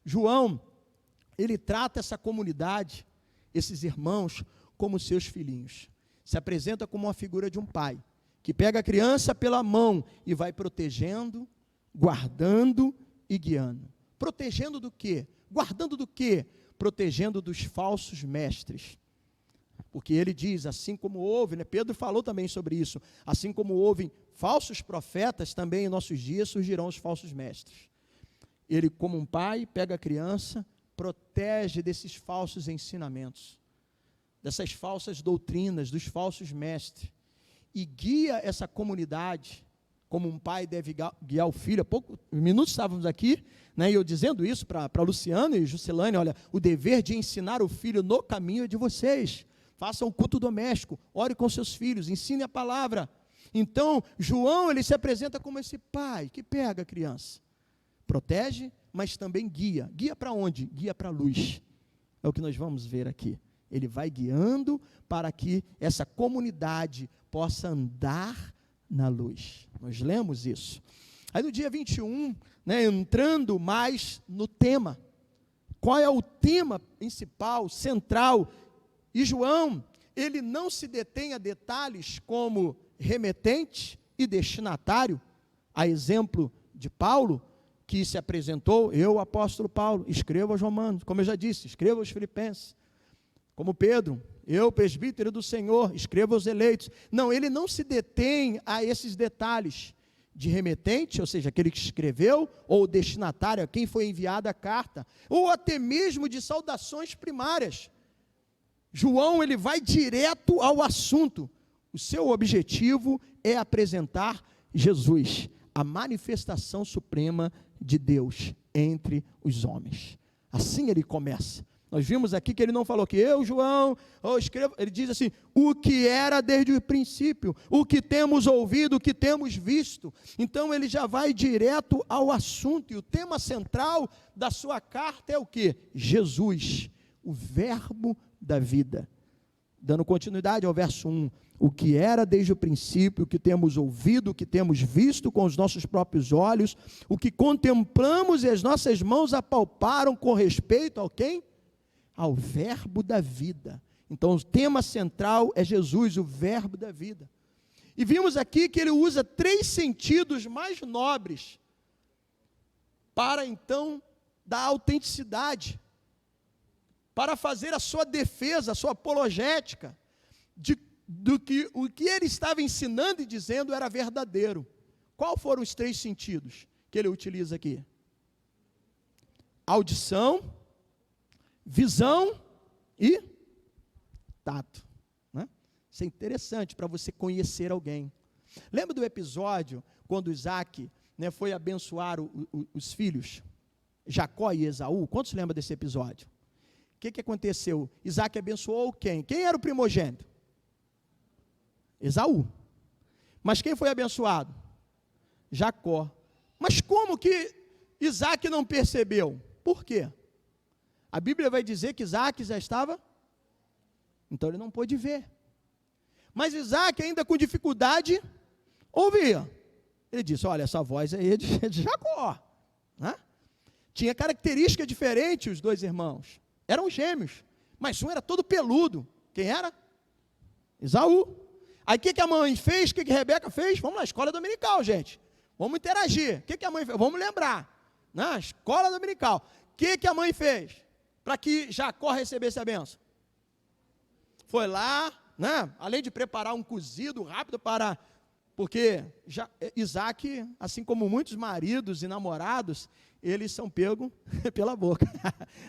João, ele trata essa comunidade, esses irmãos, como seus filhinhos. Se apresenta como uma figura de um pai, que pega a criança pela mão e vai protegendo, guardando e guiando. Protegendo do quê? Guardando do quê? Protegendo dos falsos mestres. Porque ele diz, assim como houve, né, Pedro falou também sobre isso, assim como houve falsos profetas, também em nossos dias surgirão os falsos mestres. Ele, como um pai, pega a criança, protege desses falsos ensinamentos, dessas falsas doutrinas, dos falsos mestres, e guia essa comunidade, como um pai deve guiar o filho. Há poucos minutos estávamos aqui, né, e eu dizendo isso para Luciano e Juscelane, olha, o dever de ensinar o filho no caminho é de vocês. Façam o culto doméstico, ore com seus filhos, ensine a palavra. Então, João, ele se apresenta como esse pai que pega a criança, protege, mas também guia. Guia para onde? Guia para a luz. É o que nós vamos ver aqui. Ele vai guiando para que essa comunidade possa andar na luz. Nós lemos isso. Aí no dia 21, né, entrando mais no tema. Qual é o tema principal, central? E João, ele não se detém a detalhes como remetente e destinatário, a exemplo de Paulo, que se apresentou, eu, apóstolo Paulo, escrevo aos Romanos, como eu já disse, escrevo aos Filipenses, como Pedro, eu, presbítero do Senhor, escrevo aos eleitos. Não, ele não se detém a esses detalhes de remetente, ou seja, aquele que escreveu, ou destinatário, a quem foi enviada a carta, ou até mesmo de saudações primárias. João, ele vai direto ao assunto. O seu objetivo é apresentar Jesus, a manifestação suprema de Deus entre os homens. Assim ele começa. Nós vimos aqui que ele não falou que eu, João, eu escrevo, ele diz assim, o que era desde o princípio, o que temos ouvido, o que temos visto. Então ele já vai direto ao assunto, e o tema central da sua carta é o quê? Jesus, o verbo da vida. Dando continuidade ao verso 1, o que era desde o princípio, o que temos ouvido, o que temos visto com os nossos próprios olhos, o que contemplamos e as nossas mãos apalparam com respeito ao quem? Ao verbo da vida. Então o tema central é Jesus, o verbo da vida. E vimos aqui que ele usa 3 sentidos mais nobres para então dar autenticidade, para fazer a sua defesa, a sua apologética, do que o que ele estava ensinando e dizendo era verdadeiro. Qual foram os 3 sentidos que ele utiliza aqui? Audição, visão e tato. Né? Isso é interessante para você conhecer alguém. Lembra do episódio quando Isaac, né, foi abençoar os filhos, Jacó e Esaú? Quantos lembram desse episódio? O que aconteceu? Isaac abençoou quem? Quem era o primogênito? Esaú. Mas quem foi abençoado? Jacó. Mas como que Isaac não percebeu? Por quê? A Bíblia vai dizer que Isaac já estava, então ele não pôde ver. Mas Isaac, ainda com dificuldade, ouvia. Ele disse, olha, essa voz aí é de Jacó. Né? Tinha característica diferente os 2 irmãos. Eram gêmeos, mas um era todo peludo. Quem era? Esaú. Aí o que a mãe fez? O que a Rebeca fez? Vamos lá, escola dominical, gente. Vamos interagir. O que a mãe fez? Vamos lembrar. Na escola dominical. O que a mãe fez? Para que Jacó recebesse a bênção? Foi lá, né? Além de preparar um cozido rápido para... Porque Isaac, assim como muitos maridos e namorados, eles são pegos pela boca.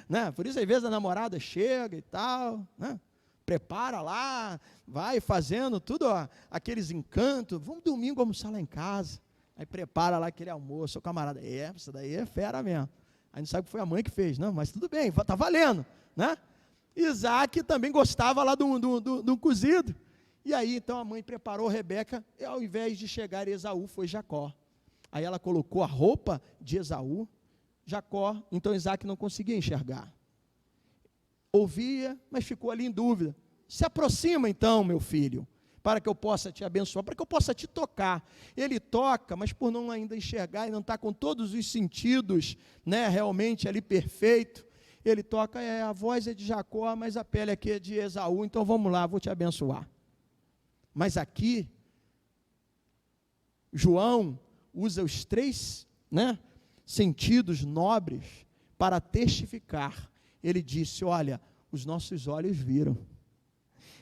Né? Por isso, às vezes, a namorada chega e tal, né? Prepara lá, vai fazendo tudo, ó, aqueles encantos. Vamos domingo almoçar lá em casa. Aí prepara lá aquele almoço, o camarada, isso daí é fera mesmo. Aí não sabe que foi a mãe que fez, não, mas tudo bem, está valendo, né? Isaac também gostava lá do cozido. E aí, então, a mãe preparou Rebeca, e ao invés de chegar Esaú, foi Jacó. Aí ela colocou a roupa de Esaú, Jacó, então Isaac não conseguia enxergar. Ouvia, mas ficou ali em dúvida. Se aproxima então, meu filho, para que eu possa te abençoar, para que eu possa te tocar. Ele toca, mas por não ainda enxergar e não estar com todos os sentidos, né, realmente ali perfeito, ele toca, a voz é de Jacó, mas a pele aqui é de Esaú, então vamos lá, vou te abençoar. Mas aqui, João usa os 3, né, sentidos nobres para testificar. Ele disse, olha, os nossos olhos viram.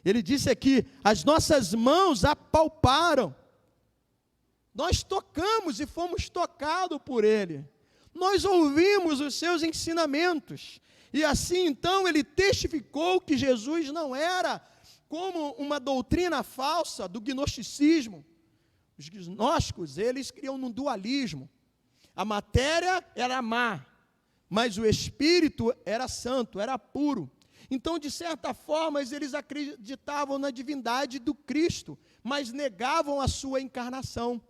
Ele disse aqui, as nossas mãos apalparam. Nós tocamos e fomos tocados por ele. Nós ouvimos os seus ensinamentos. E assim, então, ele testificou que Jesus não era como uma doutrina falsa do gnosticismo. Os gnósticos, eles criam num dualismo. A matéria era má, mas o espírito era santo, era puro. Então, de certa forma, eles acreditavam na divindade do Cristo, mas negavam a sua encarnação.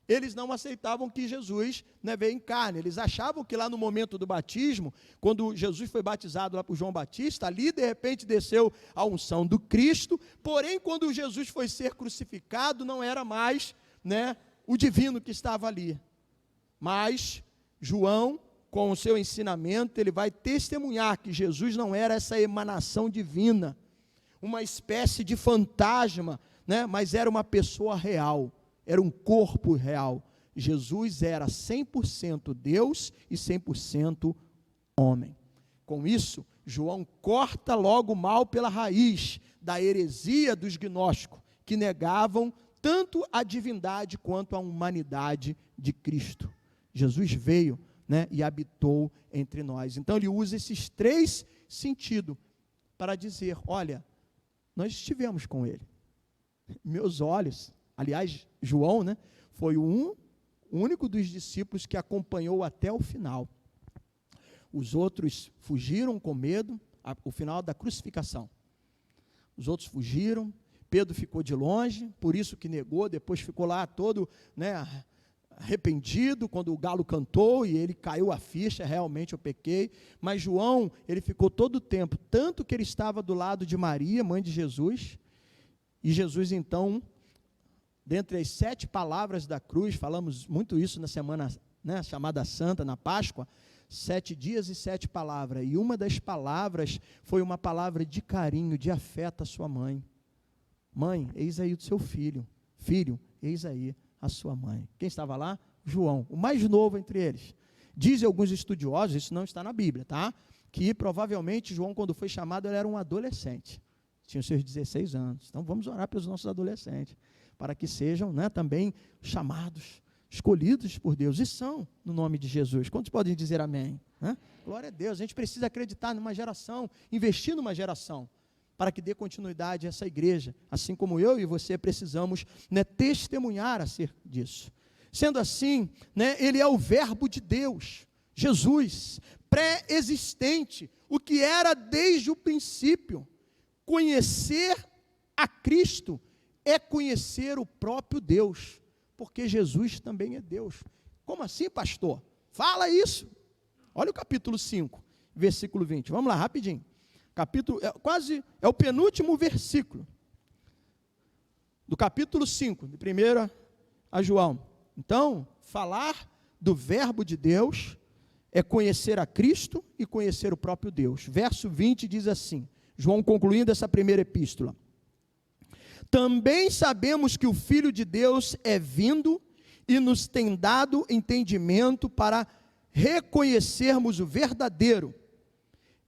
Eles não aceitavam que Jesus, né, veio em carne. Eles achavam que lá no momento do batismo, quando Jesus foi batizado lá por João Batista, ali de repente desceu a unção do Cristo, porém quando Jesus foi ser crucificado, não era mais, né, o divino que estava ali. Mas João, com o seu ensinamento, ele vai testemunhar que Jesus não era essa emanação divina, uma espécie de fantasma, né, mas era uma pessoa real, era um corpo real. Jesus era 100% Deus e 100% homem. Com isso, João corta logo o mal pela raiz da heresia dos gnósticos, que negavam tanto a divindade quanto a humanidade de Cristo. Jesus veio, né, e habitou entre nós. Então ele usa esses 3 sentidos para dizer, olha, nós estivemos com ele. Meus olhos, aliás, João, né, foi o único dos discípulos que acompanhou até o final. Os outros fugiram com medo, o final da crucificação. Os outros fugiram, Pedro ficou de longe, por isso que negou, depois ficou lá todo, né, arrependido quando o galo cantou e ele caiu a ficha, realmente eu pequei. Mas João, ele ficou todo o tempo, tanto que ele estava do lado de Maria, mãe de Jesus, e Jesus então, dentre as 7 palavras da cruz, falamos muito isso na semana, né, chamada Santa, na Páscoa, 7 dias e 7 palavras, e uma das palavras foi uma palavra de carinho, de afeto à sua mãe. Mãe, eis aí o seu filho. Filho, eis aí a sua mãe. Quem estava lá? João, o mais novo entre eles. Dizem alguns estudiosos, isso não está na Bíblia, tá? Que provavelmente João, quando foi chamado, ele era um adolescente. Tinha os seus 16 anos. Então vamos orar pelos nossos adolescentes, para que sejam, né, também chamados, escolhidos por Deus, e são, no nome de Jesus. Quantos podem dizer amém? Né? Glória a Deus, a gente precisa acreditar numa geração, investir numa geração, para que dê continuidade a essa igreja, assim como eu e você precisamos, né, testemunhar acerca disso. Sendo assim, né, ele é o verbo de Deus, Jesus, pré-existente, o que era desde o princípio. Conhecer a Cristo é conhecer o próprio Deus, porque Jesus também é Deus. Como assim, pastor? Fala isso. Olha o capítulo 5, versículo 20. Vamos lá, rapidinho. Capítulo, é o penúltimo versículo do capítulo 5, de 1 a João. Então, falar do verbo de Deus é conhecer a Cristo e conhecer o próprio Deus. Verso 20 diz assim, João concluindo essa primeira epístola: também sabemos que o Filho de Deus é vindo e nos tem dado entendimento para reconhecermos o verdadeiro.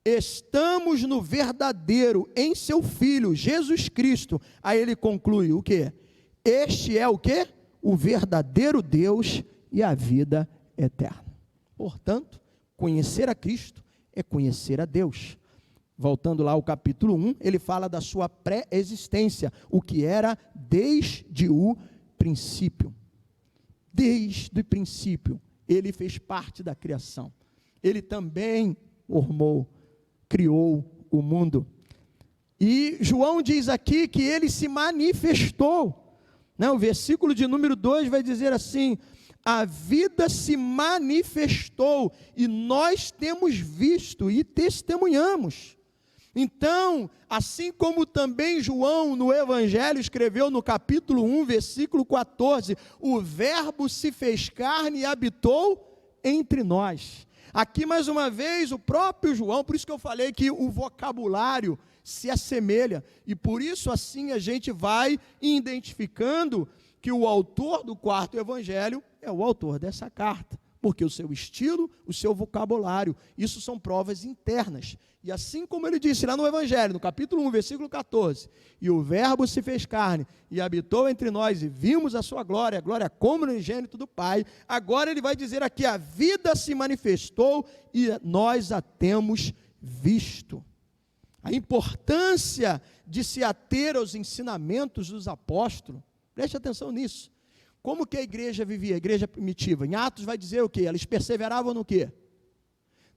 Estamos no verdadeiro, em seu Filho, Jesus Cristo. Aí ele conclui o quê? Este é o quê? O verdadeiro Deus e a vida eterna. Portanto, conhecer a Cristo é conhecer a Deus. Voltando lá ao capítulo 1, ele fala da sua pré-existência, o que era desde o princípio. Desde o princípio, ele fez parte da criação. Ele também criou o mundo. E João diz aqui que ele se manifestou. O versículo de número 2 vai dizer assim: a vida se manifestou e nós temos visto e testemunhamos. Então, assim como também João no Evangelho escreveu no capítulo 1, versículo 14, o verbo se fez carne e habitou entre nós. Aqui mais uma vez o próprio João, por isso que eu falei que o vocabulário se assemelha, e por isso assim a gente vai identificando que o autor do 4º Evangelho é o autor dessa carta, porque o seu estilo, o seu vocabulário, isso são provas internas. E assim como ele disse lá no Evangelho, no capítulo 1, versículo 14, e o verbo se fez carne e habitou entre nós, e vimos a sua glória, a glória como unigênito do Pai, agora ele vai dizer aqui, a vida se manifestou e nós a temos visto. A importância de se ater aos ensinamentos dos apóstolos, preste atenção nisso. Como que a igreja vivia, a igreja primitiva? Em Atos vai dizer o quê? Eles perseveravam no quê?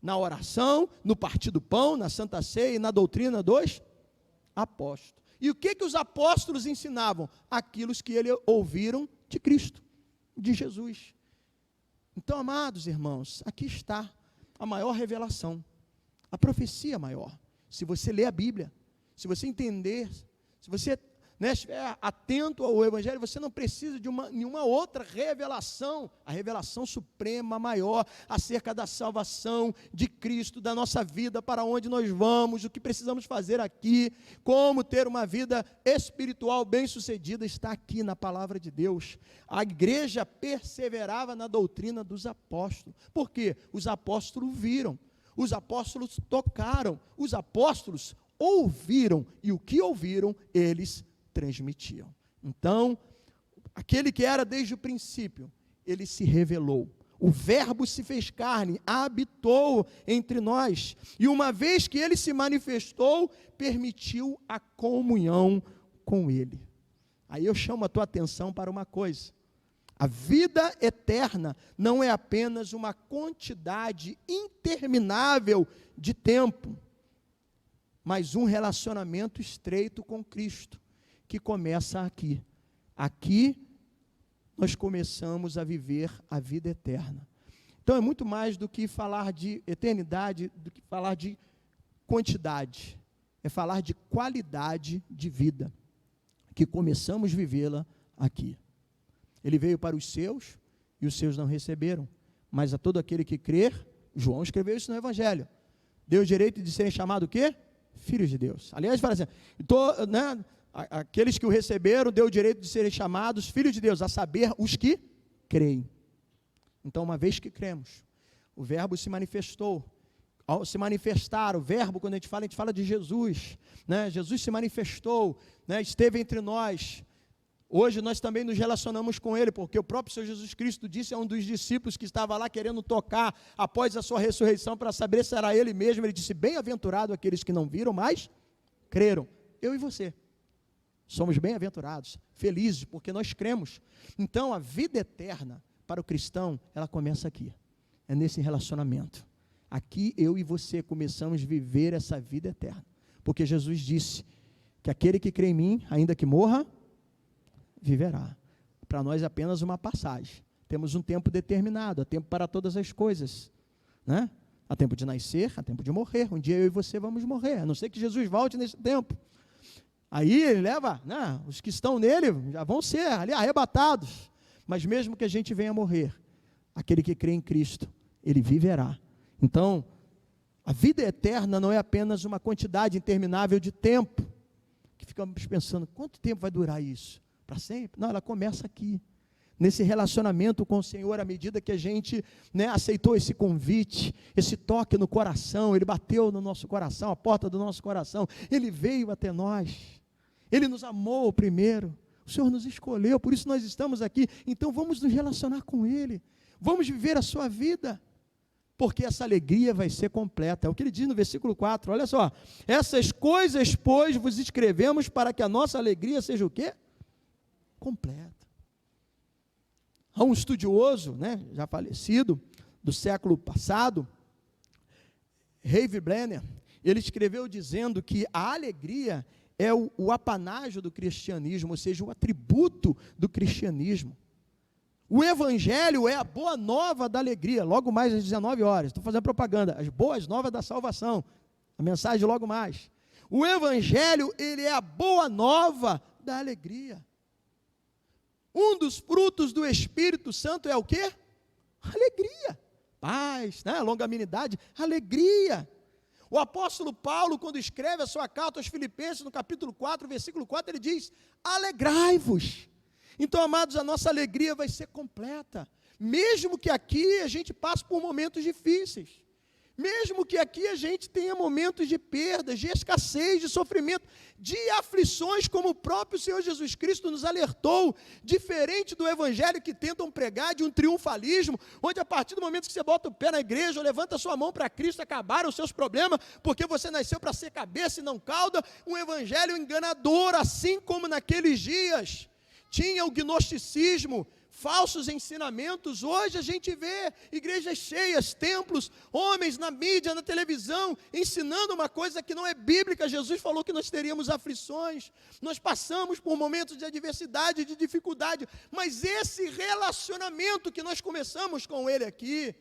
Na oração, no partir do pão, na Santa Ceia e na doutrina dos apóstolos. E o que os apóstolos ensinavam? Aquilo que eles ouviram de Cristo, de Jesus. Então, amados irmãos, aqui está a maior revelação, a profecia maior. Se você ler a Bíblia, se você entender, se você estiver atento ao Evangelho, você não precisa de nenhuma outra revelação, a revelação suprema, maior, acerca da salvação de Cristo, da nossa vida, para onde nós vamos, o que precisamos fazer aqui, como ter uma vida espiritual bem-sucedida, está aqui na palavra de Deus. A igreja perseverava na doutrina dos apóstolos. Por quê? Os apóstolos viram, os apóstolos tocaram, os apóstolos ouviram, e o que ouviram, eles transmitiam. Então, aquele que era desde o princípio, ele se revelou. O verbo se fez carne, habitou entre nós. E uma vez que ele se manifestou, permitiu a comunhão com ele. Aí eu chamo a tua atenção para uma coisa. A vida eterna não é apenas uma quantidade interminável de tempo, mas um relacionamento estreito com Cristo, que começa aqui. Aqui nós começamos a viver a vida eterna. Então é muito mais do que falar de eternidade, do que falar de quantidade. É falar de qualidade de vida, que começamos a vivê-la aqui. Ele veio para os seus, e os seus não receberam. Mas a todo aquele que crer, João escreveu isso no Evangelho, deu o direito de serem chamados o quê? Filhos de Deus. Aliás, fala assim, aqueles que o receberam, deu o direito de serem chamados filhos de Deus, a saber, os que creem. Então, uma vez que cremos, o verbo se manifestou. Ao se manifestar, o verbo, quando a gente fala de Jesus, né? Jesus se manifestou, né? Esteve entre nós. Hoje nós também nos relacionamos com Ele, porque o próprio Senhor Jesus Cristo disse a um dos discípulos que estava lá querendo tocar após a sua ressurreição para saber se era Ele mesmo, Ele disse, bem-aventurado aqueles que não viram, mas creram. Eu e você somos bem-aventurados, felizes, porque nós cremos. Então a vida eterna para o cristão, ela começa aqui, é nesse relacionamento. Aqui eu e você começamos a viver essa vida eterna, porque Jesus disse que aquele que crê em mim, ainda que morra, viverá. Para nós é apenas uma passagem. Temos um tempo determinado, há tempo para todas as coisas, né? Há tempo de nascer, há tempo de morrer. Um dia eu e você vamos morrer, a não ser que Jesus volte nesse tempo. Aí ele leva, né, os que estão nele já vão ser ali arrebatados. Mas mesmo que a gente venha morrer, aquele que crê em Cristo, ele viverá. Então, a vida eterna não é apenas uma quantidade interminável de tempo, que ficamos pensando, quanto tempo vai durar isso? Para sempre? Não, ela começa aqui, nesse relacionamento com o Senhor, à medida que a gente, né, aceitou esse convite, esse toque no coração, Ele bateu no nosso coração, a porta do nosso coração, Ele veio até nós, Ele nos amou primeiro, o Senhor nos escolheu, por isso nós estamos aqui. Então vamos nos relacionar com Ele, vamos viver a sua vida, porque essa alegria vai ser completa. É o que ele diz no versículo 4, olha só, essas coisas, pois, vos escrevemos para que a nossa alegria seja o quê? Completa. Há um estudioso, né, já falecido, do século passado, Rave Brenner, ele escreveu dizendo que a alegria é o apanágio do cristianismo, ou seja, o atributo do cristianismo. O evangelho é a boa nova da alegria, logo mais às 19 horas, estou fazendo propaganda, as boas novas da salvação, a mensagem logo mais. O evangelho, ele é a boa nova da alegria. Um dos frutos do Espírito Santo é o quê? Alegria, paz, né? Longanimidade, alegria. O apóstolo Paulo, quando escreve a sua carta aos Filipenses, no capítulo 4, versículo 4, ele diz, alegrai-vos. Então, amados, a nossa alegria vai ser completa, mesmo que aqui a gente passe por momentos difíceis, mesmo que aqui a gente tenha momentos de perdas, de escassez, de sofrimento, de aflições, como o próprio Senhor Jesus Cristo nos alertou, diferente do evangelho que tentam pregar de um triunfalismo, onde a partir do momento que você bota o pé na igreja, ou levanta a sua mão para Cristo, acabaram os seus problemas, porque você nasceu para ser cabeça e não cauda, um evangelho enganador, assim como naqueles dias tinha o gnosticismo, falsos ensinamentos. Hoje a gente vê igrejas cheias, templos, homens na mídia, na televisão, ensinando uma coisa que não é bíblica. Jesus falou que nós teríamos aflições, nós passamos por momentos de adversidade, de dificuldade, mas esse relacionamento que nós começamos com Ele aqui,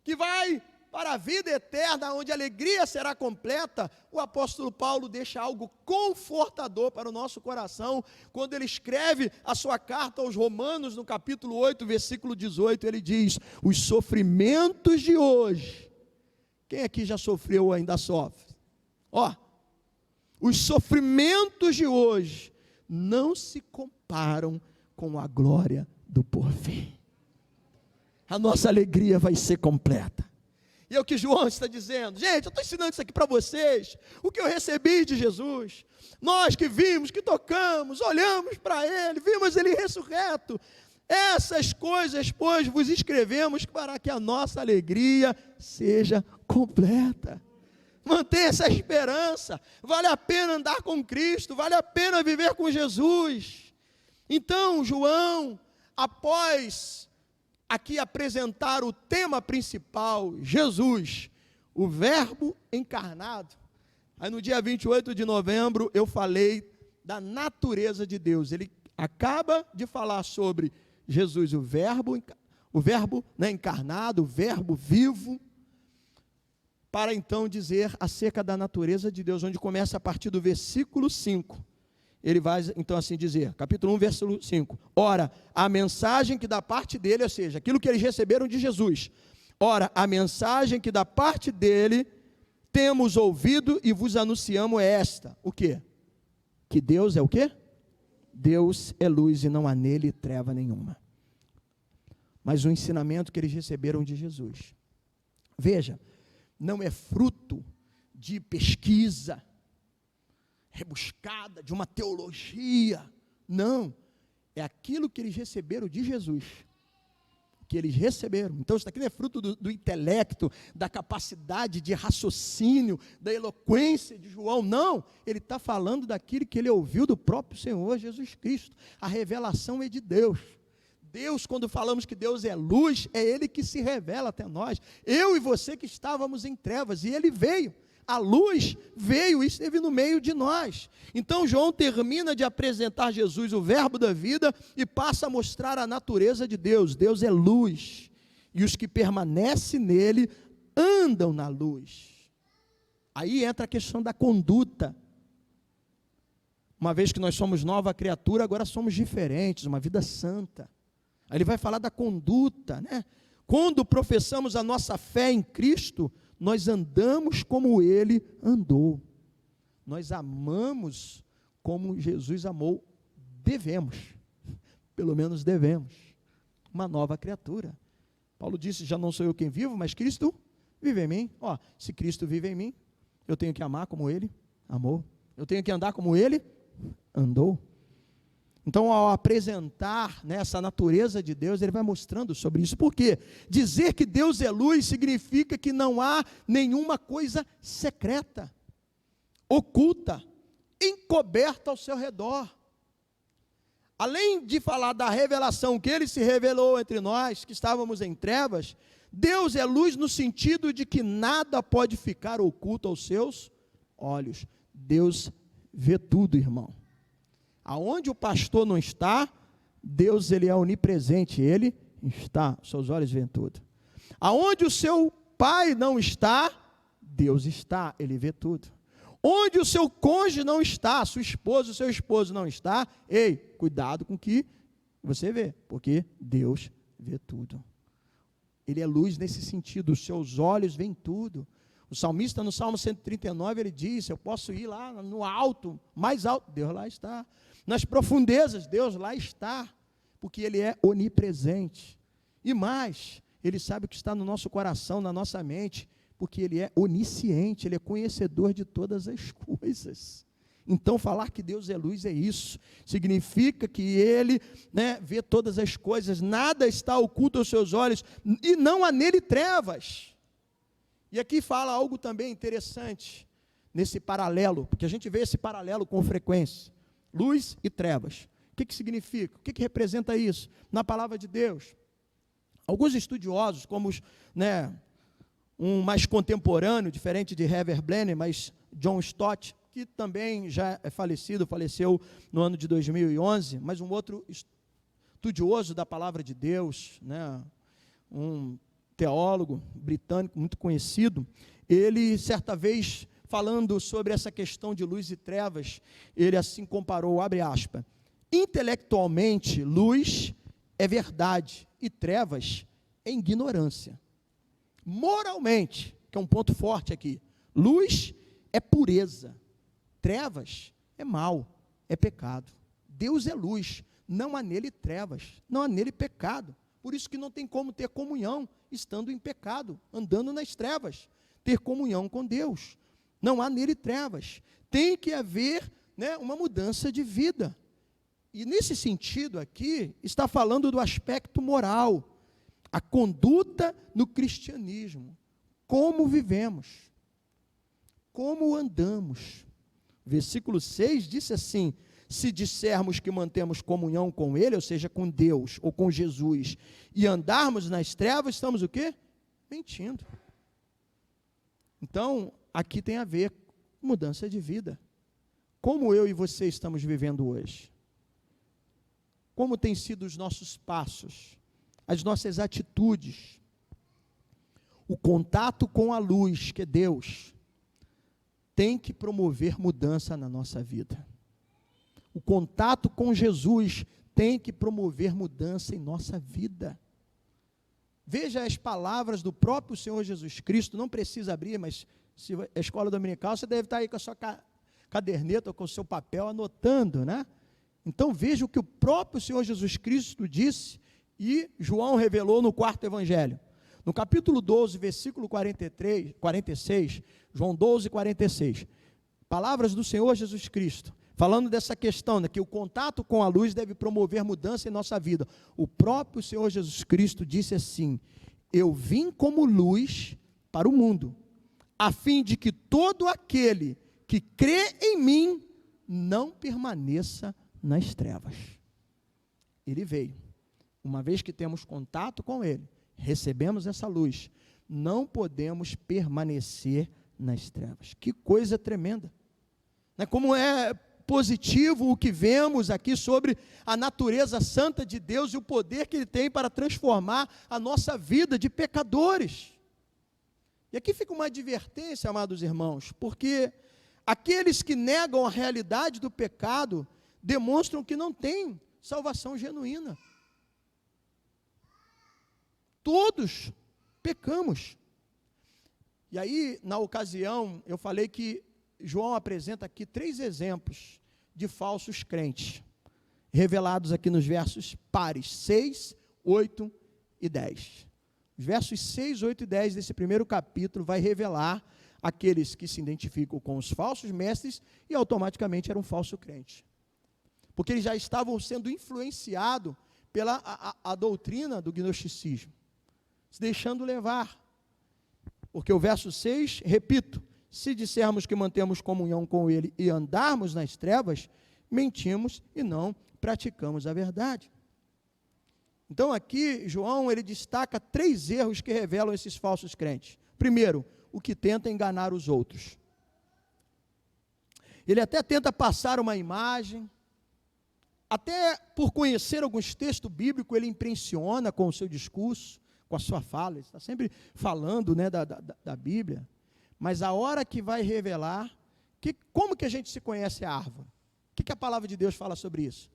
que vai para a vida eterna, onde a alegria será completa, o apóstolo Paulo deixa algo confortador para o nosso coração, quando ele escreve a sua carta aos Romanos, no capítulo 8, versículo 18, ele diz, os sofrimentos de hoje, quem aqui já sofreu ou ainda sofre? Os sofrimentos de hoje não se comparam com a glória do porvir. A nossa alegria vai ser completa. E é o que João está dizendo. Gente, eu estou ensinando isso aqui para vocês. O que eu recebi de Jesus. Nós que vimos, que tocamos, olhamos para Ele, vimos Ele ressurreto. Essas coisas, pois, vos escrevemos para que a nossa alegria seja completa. Mantenha essa esperança. Vale a pena andar com Cristo, vale a pena viver com Jesus. Então, João, após aqui apresentar o tema principal, Jesus, o verbo encarnado. Aí no dia 28 de novembro eu falei da natureza de Deus. Ele acaba de falar sobre Jesus, o verbo né, encarnado, o verbo vivo, para então dizer acerca da natureza de Deus, onde começa a partir do versículo 5. Ele vai então assim dizer, capítulo 1, versículo 5. Ora, a mensagem que da parte dele, ou seja, aquilo que eles receberam de Jesus. Ora, a mensagem que da parte dele temos ouvido e vos anunciamos é esta. O quê? Que Deus é o quê? Deus é luz e não há nele treva nenhuma. Mas o ensinamento que eles receberam de Jesus. Veja, não é fruto de pesquisa rebuscada, de uma teologia. Não, é aquilo que eles receberam de Jesus. Que eles receberam. Então isso aqui não é fruto do intelecto, da capacidade de raciocínio, da eloquência de João, não. Ele está falando daquilo que ele ouviu do próprio Senhor Jesus Cristo. A revelação é de Deus. Deus, quando falamos que Deus é luz, é Ele que se revela até nós. Eu e você que estávamos em trevas, e Ele veio. A luz veio e esteve no meio de nós. Então João termina de apresentar Jesus, o verbo da vida, e passa a mostrar a natureza de Deus. Deus é luz, e os que permanecem nele andam na luz. Aí entra a questão da conduta. Uma vez que nós somos nova criatura, agora somos diferentes, uma vida santa. Aí ele vai falar da conduta, né? Quando professamos a nossa fé em Cristo, nós andamos como Ele andou. Nós amamos como Jesus amou. Devemos, pelo menos devemos. Uma nova criatura. Paulo disse, já não sou eu quem vivo, mas Cristo vive em mim. Ó, se Cristo vive em mim, eu tenho que amar como Ele amou. Eu tenho que andar como Ele andou. Então, ao apresentar, né, essa natureza de Deus, ele vai mostrando sobre isso. Por quê? Dizer que Deus é luz significa que não há nenhuma coisa secreta, oculta, encoberta ao seu redor. Além de falar da revelação que Ele se revelou entre nós, que estávamos em trevas, Deus é luz no sentido de que nada pode ficar oculto aos seus olhos. Deus vê tudo, irmão. Aonde o pastor não está, Deus, Ele é onipresente, Ele está, seus olhos veem tudo. Aonde o seu pai não está, Deus está, Ele vê tudo. Onde o seu cônjuge não está, sua esposa, o seu esposo não está, ei, cuidado com o que você vê, porque Deus vê tudo. Ele é luz nesse sentido, os seus olhos veem tudo. O salmista no Salmo 139, ele diz, eu posso ir lá no alto, mais alto, Deus lá está. Nas profundezas, Deus lá está, porque Ele é onipresente. E mais, Ele sabe o que está no nosso coração, na nossa mente, porque Ele é onisciente, Ele é conhecedor de todas as coisas. Então, falar que Deus é luz é isso, significa que Ele, né, vê todas as coisas, nada está oculto aos seus olhos, e não há nele trevas. E aqui fala algo também interessante, nesse paralelo, porque a gente vê esse paralelo com frequência, luz e trevas. O que significa? O que representa isso? Na palavra de Deus, alguns estudiosos, como os, né, um mais contemporâneo, diferente de Herbert Blenner, mas John Stott, que também já é falecido, faleceu no ano de 2011, mas um outro estudioso da palavra de Deus, né, um teólogo britânico muito conhecido, ele certa vez, falando sobre essa questão de luz e trevas, ele assim comparou, abre aspas, intelectualmente, luz é verdade e trevas é ignorância. Moralmente, que é um ponto forte aqui, luz é pureza, trevas é mal, é pecado. Deus é luz, não há nele trevas, não há nele pecado. Por isso que não tem como ter comunhão estando em pecado, andando nas trevas, ter comunhão com Deus. Não há nele trevas. Tem que haver, né, uma mudança de vida. E nesse sentido aqui, está falando do aspecto moral, a conduta no cristianismo, como vivemos, como andamos. Versículo 6 disse assim, se dissermos que mantemos comunhão com Ele, ou seja, com Deus, ou com Jesus, e andarmos nas trevas, estamos o quê? Mentindo. Então, aqui tem a ver com mudança de vida. Como eu e você estamos vivendo hoje? como têm sido os nossos passos, as nossas atitudes, o contato com a luz, que é Deus, tem que promover mudança na nossa vida. O contato com Jesus tem que promover mudança em nossa vida. Veja as palavras do próprio Senhor Jesus Cristo, não precisa abrir, mas se é escola dominical, você deve estar aí com a sua caderneta, com o seu papel, anotando, né? Então veja o que o próprio Senhor Jesus Cristo disse e João revelou no quarto evangelho. No capítulo 12, versículo 46, João 12, 46, palavras do Senhor Jesus Cristo, falando dessa questão, né, que o contato com a luz deve promover mudança em nossa vida. O próprio Senhor Jesus Cristo disse assim: eu vim como luz para o mundo, a fim de que todo aquele que crê em mim não permaneça nas trevas. Ele veio. Uma vez que temos contato com ele, recebemos essa luz, não podemos permanecer nas trevas. Que coisa tremenda. Como é positivo o que vemos aqui sobre a natureza santa de Deus e o poder que Ele tem para transformar a nossa vida de pecadores. E aqui fica uma advertência, amados irmãos, porque aqueles que negam a realidade do pecado demonstram que não têm salvação genuína. Todos pecamos. E aí, na ocasião, eu falei que João apresenta aqui 3 exemplos de falsos crentes, revelados aqui nos versos pares 6, 8 e 10. Os versos 6, 8 e 10 desse primeiro capítulo vai revelar aqueles que se identificam com os falsos mestres e automaticamente eram falso crente. Porque eles já estavam sendo influenciados pela a doutrina do gnosticismo, se deixando levar. Porque o verso 6, repito, se dissermos que mantemos comunhão com Ele e andarmos nas trevas, mentimos e não praticamos a verdade. Então aqui, João, ele destaca 3 erros que revelam esses falsos crentes. Primeiro, o que tenta enganar os outros. Ele até tenta passar uma imagem, até por conhecer alguns textos bíblicos, ele impressiona com o seu discurso, com a sua fala, ele está sempre falando, né, da Bíblia. Mas a hora que vai revelar, como que a gente se conhece a árvore? O que a palavra de Deus fala sobre isso?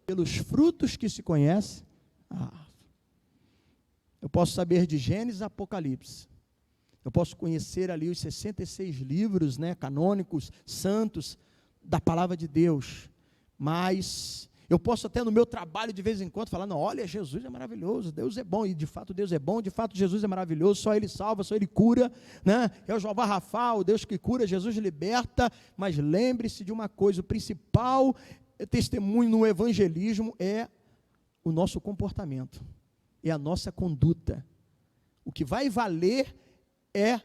Pelos frutos que se conhece a árvore. Eu posso saber de Gênesis a Apocalipse. Eu posso conhecer ali os 66 livros, né, canônicos, santos, da palavra de Deus. Mas eu posso até no meu trabalho de vez em quando falar, não, olha, Jesus é maravilhoso, Deus é bom, e de fato Deus é bom, de fato Jesus é maravilhoso, só Ele salva, só Ele cura, né? É o Jeová Rafa, o Deus que cura, Jesus liberta. Mas lembre-se de uma coisa, o principal testemunho no evangelismo é o nosso comportamento, é a nossa conduta. O que vai valer é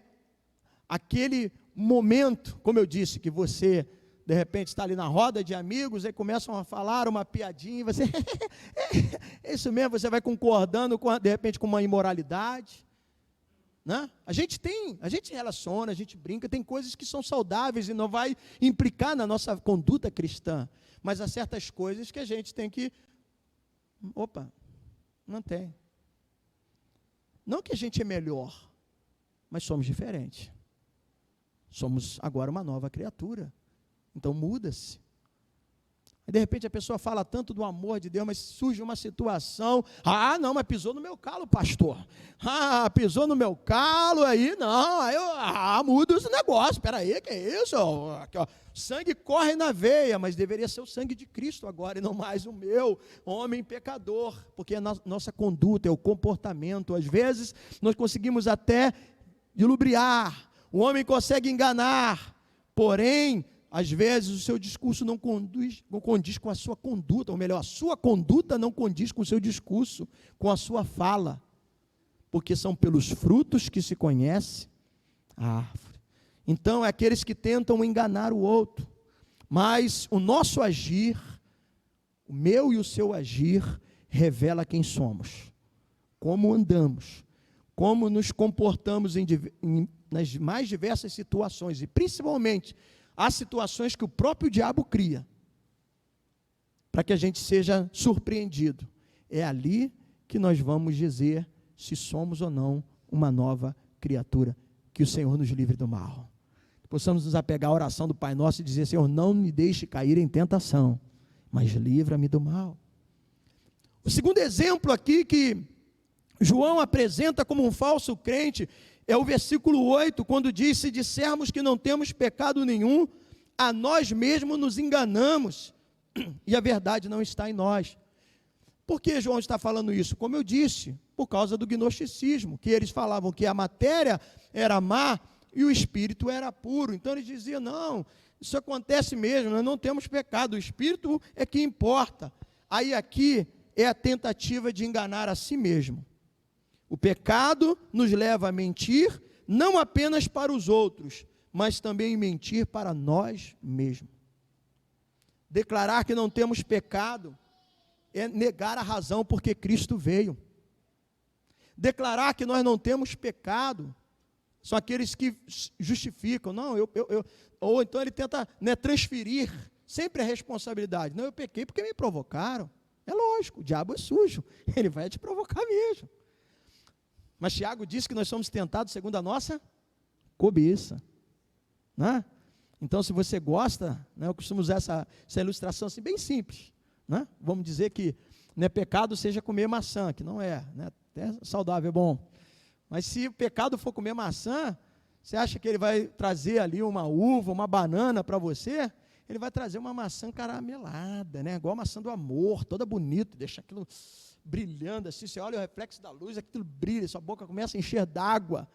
aquele momento, como eu disse, que você de repente está ali na roda de amigos, aí começam a falar uma piadinha, e você, é isso mesmo, você vai concordando, de repente, com uma imoralidade, né? A gente relaciona, a gente brinca, tem coisas que são saudáveis e não vai implicar na nossa conduta cristã, mas há certas coisas que a gente tem que, não tem. Não que a gente é melhor, mas somos diferentes. Somos agora uma nova criatura. Então muda-se. Aí de repente a pessoa fala tanto do amor de Deus, mas surge uma situação, não, mas pisou no meu calo, pastor. Pisou no meu calo, aí não, aí muda esse negócio, espera aí, que é isso? Aqui, ó, sangue corre na veia, mas deveria ser o sangue de Cristo agora, e não mais o meu, homem pecador, porque a nossa conduta, é o comportamento, às vezes nós conseguimos até dilubriar, o homem consegue enganar, porém, às vezes o seu discurso não condiz com a sua conduta, ou melhor, a sua conduta não condiz com o seu discurso, com a sua fala, porque são pelos frutos que se conhece a árvore. Então, é aqueles que tentam enganar o outro, mas o nosso agir, o meu e o seu agir, revela quem somos, como andamos, como nos comportamos nas mais diversas situações, e principalmente, há situações que o próprio diabo cria. para que a gente seja surpreendido. É ali que nós vamos dizer se somos ou não uma nova criatura. Que o Senhor nos livre do mal. Possamos nos apegar à oração do Pai Nosso e dizer: Senhor, não me deixe cair em tentação, mas livra-me do mal. O segundo exemplo aqui que João apresenta como um falso crente é o versículo 8, quando diz: se dissermos que não temos pecado nenhum, a nós mesmos nos enganamos, e a verdade não está em nós. Por que João está falando isso? Como eu disse, por causa do gnosticismo, que eles falavam que a matéria era má e o espírito era puro. Então eles diziam: não, isso acontece mesmo, nós não temos pecado, o espírito é que importa. Aí aqui é a tentativa de enganar a si mesmo. O pecado nos leva a mentir, não apenas para os outros, mas também mentir para nós mesmos. Declarar que não temos pecado é negar a razão porque Cristo veio. Declarar que nós não temos pecado são aqueles que justificam. Não, ou então ele tenta, transferir sempre a responsabilidade. Não, eu pequei porque me provocaram. É lógico, o diabo é sujo, ele vai te provocar mesmo. Mas Tiago diz que nós somos tentados segundo a nossa cobiça, né? Então, se você gosta, eu costumo usar essa ilustração assim, bem simples, né? Vamos dizer que pecado seja comer maçã, que não é, até saudável, é bom. Mas se o pecado for comer maçã, você acha que ele vai trazer ali uma uva, uma banana para você? Ele vai trazer uma maçã caramelada, igual a maçã do amor, toda bonita, deixa aquilo brilhando assim, você olha o reflexo da luz, aquilo brilha, sua boca começa a encher d'água.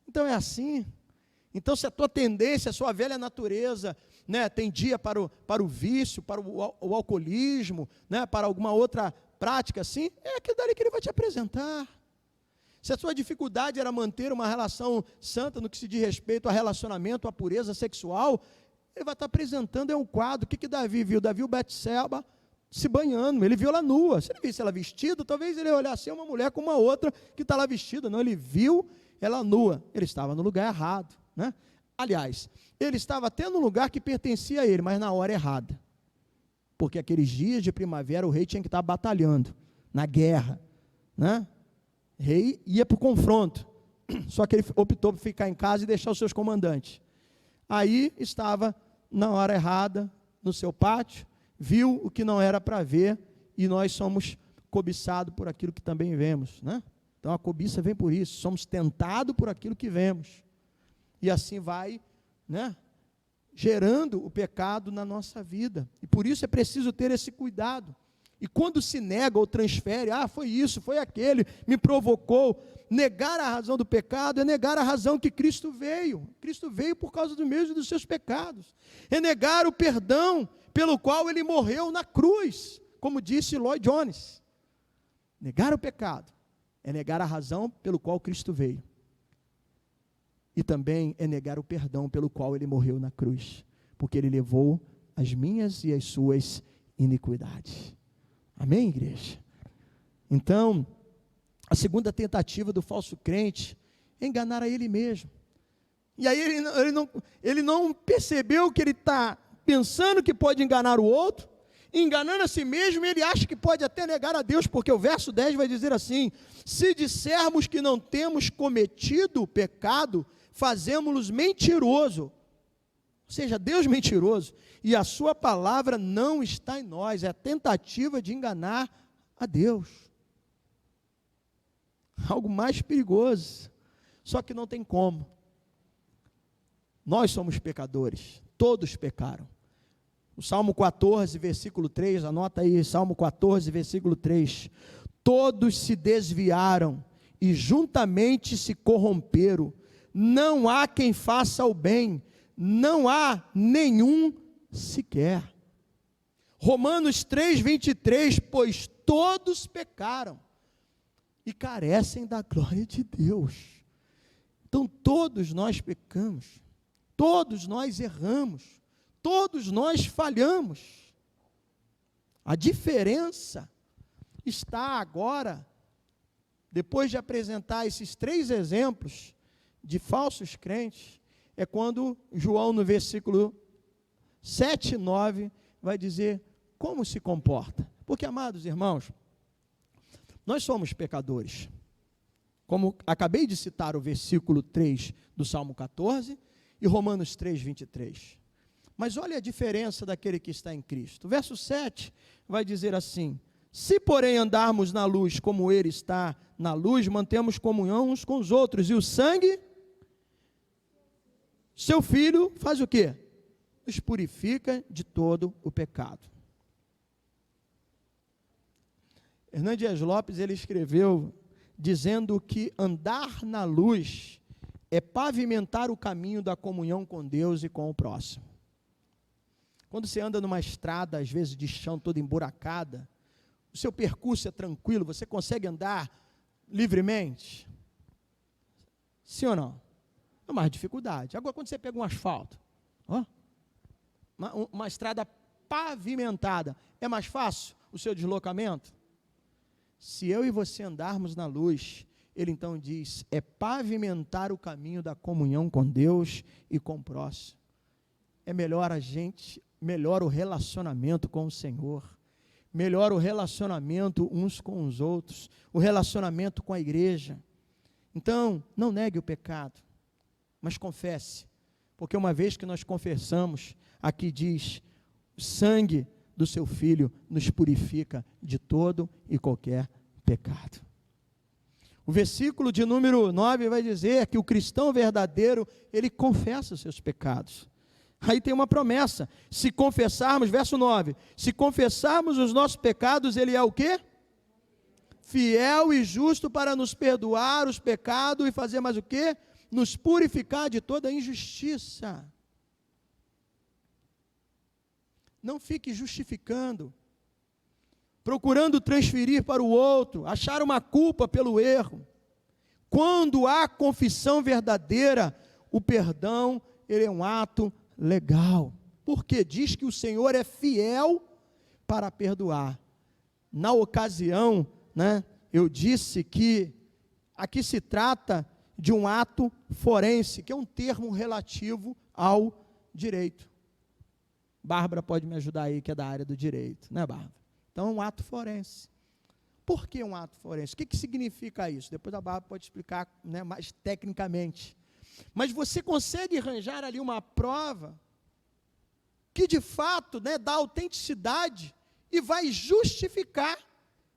Então é assim. Então, se a tua tendência, a sua velha natureza, tendia para o vício, para o alcoolismo, para alguma outra prática assim, é aquilo dali que ele vai te apresentar. Se a sua dificuldade era manter uma relação santa no que se diz respeito a relacionamento, a pureza sexual, ele vai estar apresentando um quadro. O que Davi viu? Davi viu Betseba se banhando, ele viu ela nua. Se ele visse ela vestida, talvez ele olhasse uma mulher com uma outra que está lá vestida. Não, ele viu ela nua. Ele estava no lugar errado, Aliás, ele estava até no lugar que pertencia a ele, mas na hora errada. Porque aqueles dias de primavera o rei tinha que estar batalhando, na guerra, O rei ia para o confronto, só que ele optou por ficar em casa e deixar os seus comandantes. Aí estava na hora errada, no seu pátio, viu o que não era para ver, e nós somos cobiçados por aquilo que também vemos, Então a cobiça vem por isso, somos tentados por aquilo que vemos, e assim vai, gerando o pecado na nossa vida, e por isso é preciso ter esse cuidado. E quando se nega ou transfere, foi isso, foi aquele, me provocou, negar a razão do pecado é negar a razão que Cristo veio. Cristo veio por causa do mesmo dos seus pecados. É negar o perdão pelo qual ele morreu na cruz, como disse Lloyd Jones. Negar o pecado é negar a razão pelo qual Cristo veio. E também é negar o perdão pelo qual ele morreu na cruz, porque ele levou as minhas e as suas iniquidades. Amém, igreja? Então, a segunda tentativa do falso crente é enganar a ele mesmo. E aí ele não percebeu que ele está pensando que pode enganar o outro, enganando a si mesmo, ele acha que pode até negar a Deus, porque o verso 10 vai dizer assim: se dissermos que não temos cometido pecado, fazemos-los mentiroso. Ou seja, Deus mentiroso, e a sua palavra não está em nós. É a tentativa de enganar a Deus. Algo mais perigoso, só que não tem como. Nós somos pecadores, todos pecaram. O Salmo 14, versículo 3, anota aí, Salmo 14, versículo 3. Todos se desviaram e juntamente se corromperam. Não há quem faça o bem, não há nenhum sequer. Romanos 3, 23, pois todos pecaram e carecem da glória de Deus. Então todos nós pecamos, todos nós erramos, todos nós falhamos. A diferença está agora, depois de apresentar esses 3 exemplos de falsos crentes, é quando João no versículo 7 e 9 vai dizer: como se comporta. Porque, amados irmãos, nós somos pecadores. Como acabei de citar o versículo 3 do Salmo 14 e Romanos 3, 23. Mas olha a diferença daquele que está em Cristo. O verso 7 vai dizer assim: se porém andarmos na luz como ele está na luz, mantemos comunhão uns com os outros, e o sangue, seu Filho, faz o quê? Nos purifica de todo o pecado. Hernán Dias Lopes, ele escreveu dizendo que andar na luz é pavimentar o caminho da comunhão com Deus e com o próximo. Quando você anda numa estrada, às vezes de chão toda emburacada, o seu percurso é tranquilo, você consegue andar livremente? Sim ou não? É mais dificuldade. Agora, quando você pega um asfalto, uma estrada pavimentada, é mais fácil o seu deslocamento? Se eu e você andarmos na luz, ele então diz, é pavimentar o caminho da comunhão com Deus e com o próximo. É melhor o relacionamento com o Senhor, melhor o relacionamento uns com os outros, o relacionamento com a igreja. Então, não negue o pecado, mas confesse, porque uma vez que nós confessamos, aqui diz, o sangue do seu Filho nos purifica de todo e qualquer pecado. O versículo de número 9 vai dizer que o cristão verdadeiro, ele confessa os seus pecados. Aí tem uma promessa, se confessarmos, verso 9, se confessarmos os nossos pecados, ele é o quê? Fiel e justo para nos perdoar os pecados e fazer mais o quê? Nos purificar de toda injustiça. Não fique justificando, procurando transferir para o outro, achar uma culpa pelo erro. Quando há confissão verdadeira, o perdão, ele é um ato legal. Porque diz que o Senhor é fiel para perdoar. Na ocasião, eu disse que aqui se trata de um ato forense, que é um termo relativo ao direito. Bárbara pode me ajudar aí, que é da área do direito, né, Bárbara? Então, é um ato forense. Por que um ato forense? O que significa isso? Depois a Bárbara pode explicar, mais tecnicamente. Mas você consegue arranjar ali uma prova que, de fato, dá autenticidade e vai justificar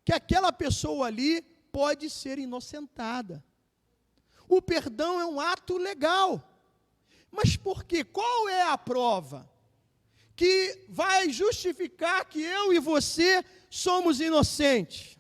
que aquela pessoa ali pode ser inocentada. O perdão é um ato legal. Mas por quê? Qual é a prova que vai justificar que eu e você somos inocentes?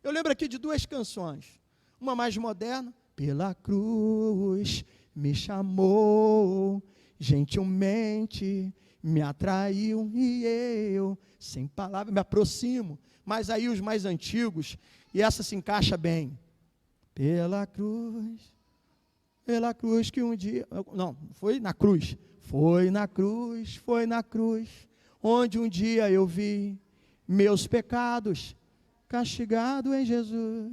Eu lembro aqui de duas canções, uma mais moderna, pela cruz me chamou, gentilmente me atraiu e eu, sem palavras, me aproximo, mas aí os mais antigos, e essa se encaixa bem, pela cruz que um dia, não, foi na cruz, onde um dia eu vi meus pecados castigado em Jesus.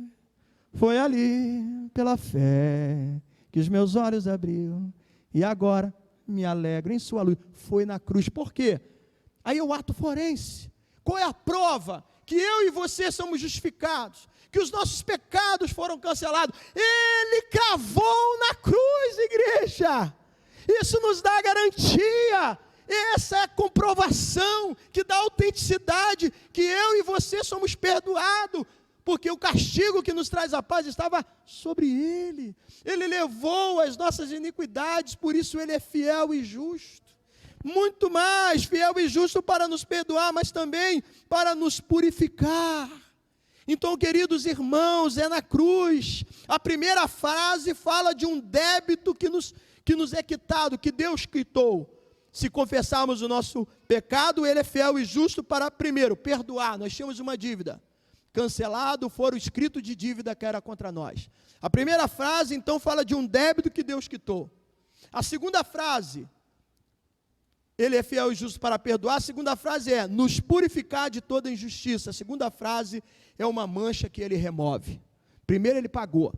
Foi ali, pela fé, que os meus olhos abriu, e agora me alegro em sua luz. Foi na cruz. Por quê? Aí é o ato forense. Qual é a prova que eu e você somos justificados? Que os nossos pecados foram cancelados. Ele cravou na cruz, igreja. Isso nos dá garantia. Essa é a comprovação que dá autenticidade, que eu e você somos perdoados, porque o castigo que nos traz a paz estava sobre ele. Ele levou as nossas iniquidades, por isso ele é fiel e justo. Muito mais fiel e justo para nos perdoar, mas também para nos purificar. Então, queridos irmãos, é na cruz. A primeira frase fala de um débito que nos é quitado, que Deus quitou. Se confessarmos o nosso pecado, ele é fiel e justo para, primeiro, perdoar. Nós tínhamos uma dívida. Cancelado fora o escrito de dívida que era contra nós. A primeira frase, então, fala de um débito que Deus quitou. A segunda frase, ele é fiel e justo para perdoar. A segunda frase é, nos purificar de toda injustiça. A segunda frase é uma mancha que ele remove. Primeiro ele pagou,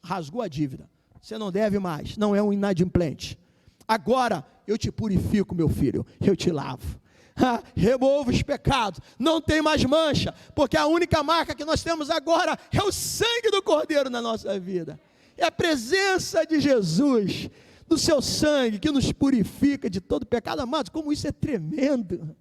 rasgou a dívida. Você não deve mais, não é um inadimplente. Agora eu te purifico, meu filho, eu te lavo. remova os pecados, não tem mais mancha, porque a única marca que nós temos agora é o sangue do Cordeiro na nossa vida, é a presença de Jesus, do seu sangue que nos purifica de todo pecado. Amados, como isso é tremendo,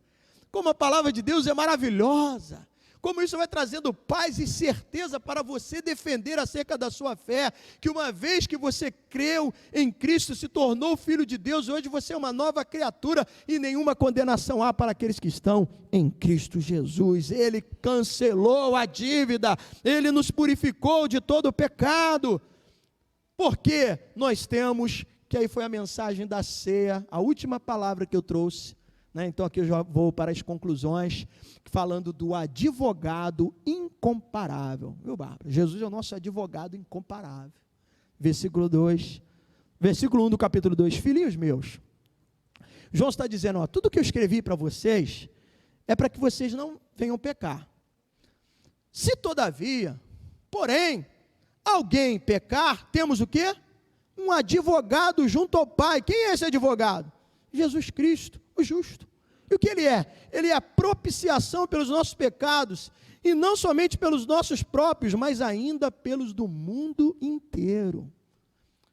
como a palavra de Deus é maravilhosa, como isso vai trazendo paz e certeza para você defender acerca da sua fé, que uma vez que você creu em Cristo, se tornou filho de Deus, hoje você é uma nova criatura, e nenhuma condenação há para aqueles que estão em Cristo Jesus. Ele cancelou a dívida, Ele nos purificou de todo o pecado, porque nós temos, que aí foi a mensagem da ceia, a última palavra que eu trouxe, então aqui eu já vou para as conclusões, falando do advogado incomparável, viu, Bárbara? Jesus é o nosso advogado incomparável. Versículo 1 do capítulo 2, filhinhos meus, João está dizendo, tudo que eu escrevi para vocês, é para que vocês não venham pecar. Se todavia, porém, alguém pecar, temos o quê? Um advogado junto ao Pai. Quem é esse advogado? Jesus Cristo, o justo. E o que Ele é? Ele é a propiciação pelos nossos pecados, e não somente pelos nossos próprios, mas ainda pelos do mundo inteiro.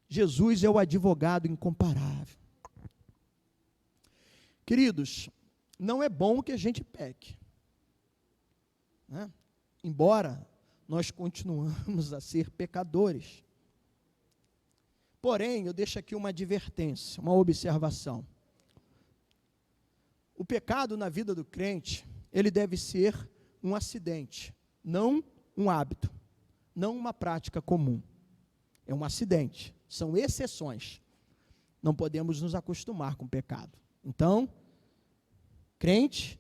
Jesus é o advogado incomparável. Queridos, não é bom que a gente peque, né? Embora nós continuamos a ser pecadores. Porém, eu deixo aqui uma advertência, uma observação. O pecado na vida do crente, ele deve ser um acidente, não um hábito, não uma prática comum. É um acidente, são exceções. Não podemos nos acostumar com o pecado. Então, crente,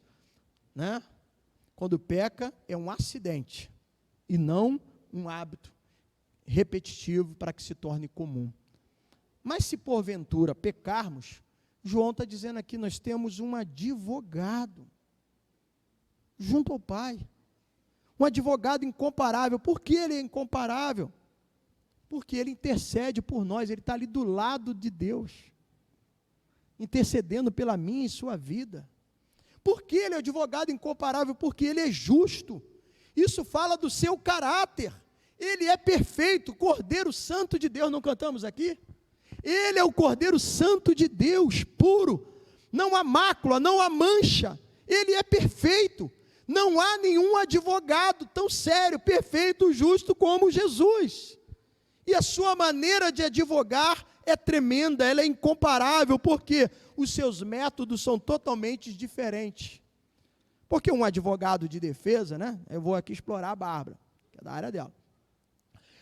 quando peca, é um acidente, e não um hábito repetitivo para que se torne comum. Mas se porventura pecarmos, João está dizendo aqui, nós temos um advogado junto ao Pai, um advogado incomparável. Por que ele é incomparável? Porque ele intercede por nós, ele está ali do lado de Deus, intercedendo pela minha e sua vida. Por que ele é advogado incomparável? Porque ele é justo. Isso fala do seu caráter. Ele é perfeito, Cordeiro Santo de Deus. Não cantamos aqui? Ele é o Cordeiro Santo de Deus, puro, não há mácula, não há mancha, ele é perfeito, não há nenhum advogado tão sério, perfeito, justo como Jesus, e a sua maneira de advogar é tremenda, ela é incomparável, porque os seus métodos são totalmente diferentes. Porque um advogado de defesa, eu vou aqui explorar a Bárbara, que é da área dela.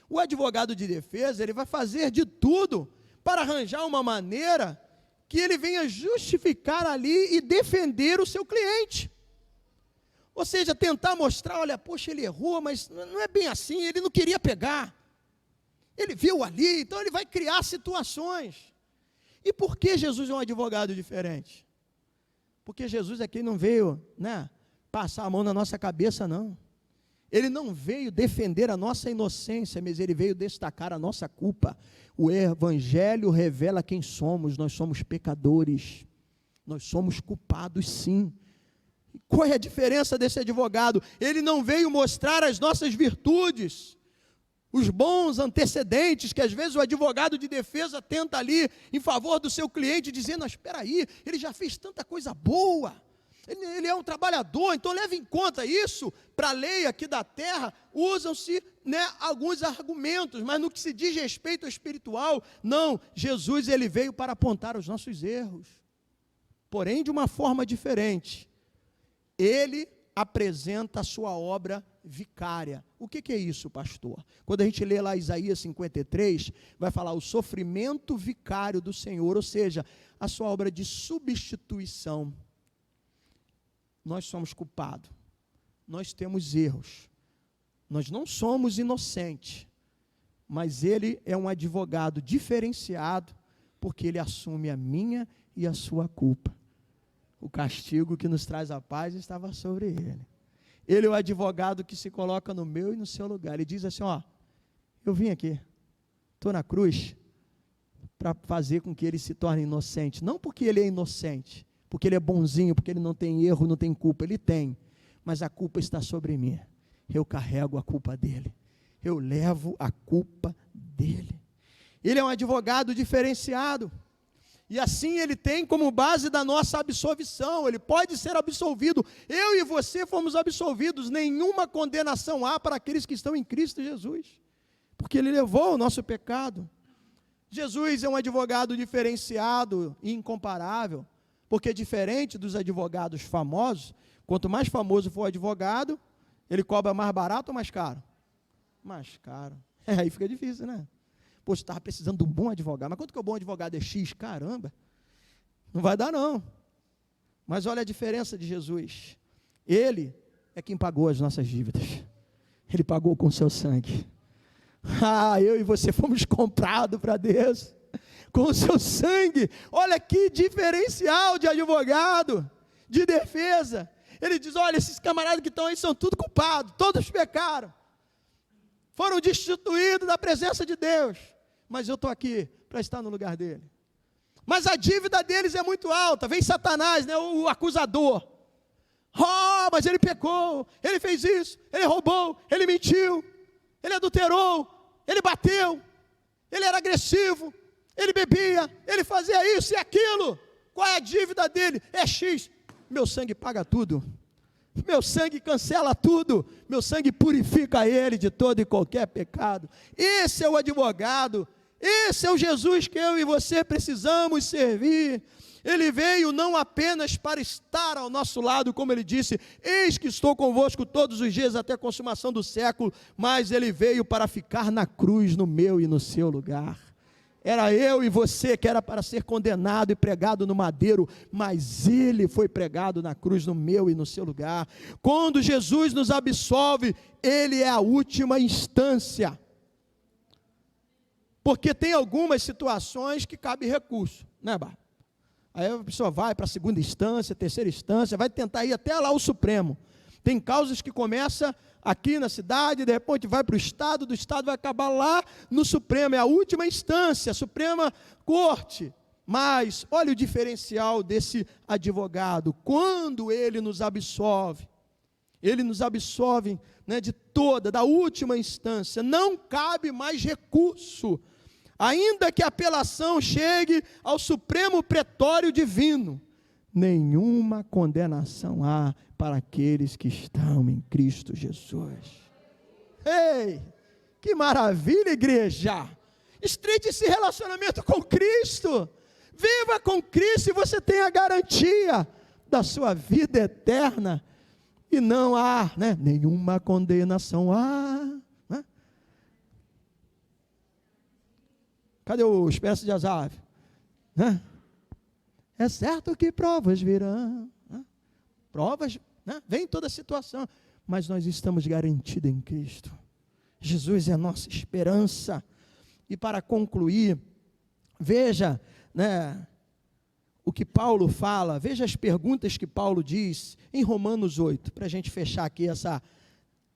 O advogado de defesa, ele vai fazer de tudo para arranjar uma maneira que ele venha justificar ali e defender o seu cliente. Ou seja, tentar mostrar, olha, poxa, ele errou, mas não é bem assim, ele não queria pegar. Ele viu ali, então ele vai criar situações. E por que Jesus é um advogado diferente? Porque Jesus aqui não veio, passar a mão na nossa cabeça, não. Ele não veio defender a nossa inocência, mas ele veio destacar a nossa culpa. O Evangelho revela quem somos, nós somos pecadores, nós somos culpados sim. Qual é a diferença desse advogado? Ele não veio mostrar as nossas virtudes, os bons antecedentes, que às vezes o advogado de defesa tenta ali, em favor do seu cliente, dizendo, espera aí, ele já fez tanta coisa boa, ele é um trabalhador, então leve em conta isso. Para a lei aqui da terra, usam-se alguns argumentos, mas no que se diz respeito ao espiritual, não, Jesus ele veio para apontar os nossos erros, porém de uma forma diferente. Ele apresenta a sua obra vicária. O que é isso, pastor? Quando a gente lê lá Isaías 53, vai falar o sofrimento vicário do Senhor, ou seja, a sua obra de substituição. Nós somos culpados, nós temos erros, nós não somos inocentes, mas ele é um advogado diferenciado, porque ele assume a minha e a sua culpa. O castigo que nos traz a paz estava sobre ele. Ele é o advogado que se coloca no meu e no seu lugar. Ele diz assim, eu vim aqui, estou na cruz, para fazer com que ele se torne inocente, não porque ele é inocente, porque ele é bonzinho, porque ele não tem erro, não tem culpa. Ele tem, mas a culpa está sobre mim. Eu carrego a culpa dele. Eu levo a culpa dele. Ele é um advogado diferenciado. E assim ele tem como base da nossa absolvição. Ele pode ser absolvido. Eu e você fomos absolvidos. Nenhuma condenação há para aqueles que estão em Cristo Jesus. Porque ele levou o nosso pecado. Jesus é um advogado diferenciado e incomparável. Porque diferente dos advogados famosos, quanto mais famoso for o advogado, ele cobra mais barato ou mais caro? Mais caro. Aí fica difícil, né? Pô, você estava precisando de um bom advogado. Mas quanto que é um bom advogado? É X? Caramba. Não vai dar, não. Mas olha a diferença de Jesus. Ele é quem pagou as nossas dívidas. Ele pagou com o seu sangue. Eu e você fomos comprados para Deus. Com o seu sangue. Olha que diferencial de advogado, de defesa. Ele diz, olha, esses camaradas que estão aí são tudo culpados. Todos pecaram. Foram destituídos da presença de Deus, mas eu estou aqui para estar no lugar dele. Mas a dívida deles é muito alta. Vem Satanás, né, o acusador. Mas ele pecou, ele fez isso, ele roubou, ele mentiu, ele adulterou, ele bateu, ele era agressivo, ele bebia, ele fazia isso e aquilo. Qual é a dívida dele? É X. Meu sangue paga tudo. Meu sangue cancela tudo, meu sangue purifica ele de todo e qualquer pecado. Esse é o advogado, esse é o Jesus que eu e você precisamos servir. Ele veio não apenas para estar ao nosso lado, como ele disse, eis que estou convosco todos os dias até a consumação do século, mas ele veio para ficar na cruz no meu e no seu lugar. Era eu e você que era para ser condenado e pregado no madeiro, mas ele foi pregado na cruz no meu e no seu lugar. Quando Jesus nos absolve, ele é a última instância. Porque tem algumas situações que cabe recurso, né, Bárbara? Aí a pessoa vai para a segunda instância, terceira instância, vai tentar ir até lá o Supremo. Tem causas que começam aqui na cidade, de repente vai para o Estado, do Estado vai acabar lá no Supremo, é a última instância, a Suprema Corte. Mas olha o diferencial desse advogado, quando ele nos absolve, né, de toda, da última instância, não cabe mais recurso, ainda que a apelação chegue ao Supremo Pretório Divino, nenhuma condenação há para aqueles que estão em Cristo Jesus. Ei, que maravilha, igreja! Estreite esse relacionamento com Cristo, viva com Cristo e você tem a garantia da sua vida eterna, e não há, né, nenhuma condenação há. Né? Cadê o Esperança de Asaf? Né? É certo que provas virão, né? Provas, né? Vem toda a situação, mas nós estamos garantidos em Cristo. Jesus é a nossa esperança. E para concluir, veja, né, o que Paulo fala, veja as perguntas que Paulo diz em Romanos 8, para a gente fechar aqui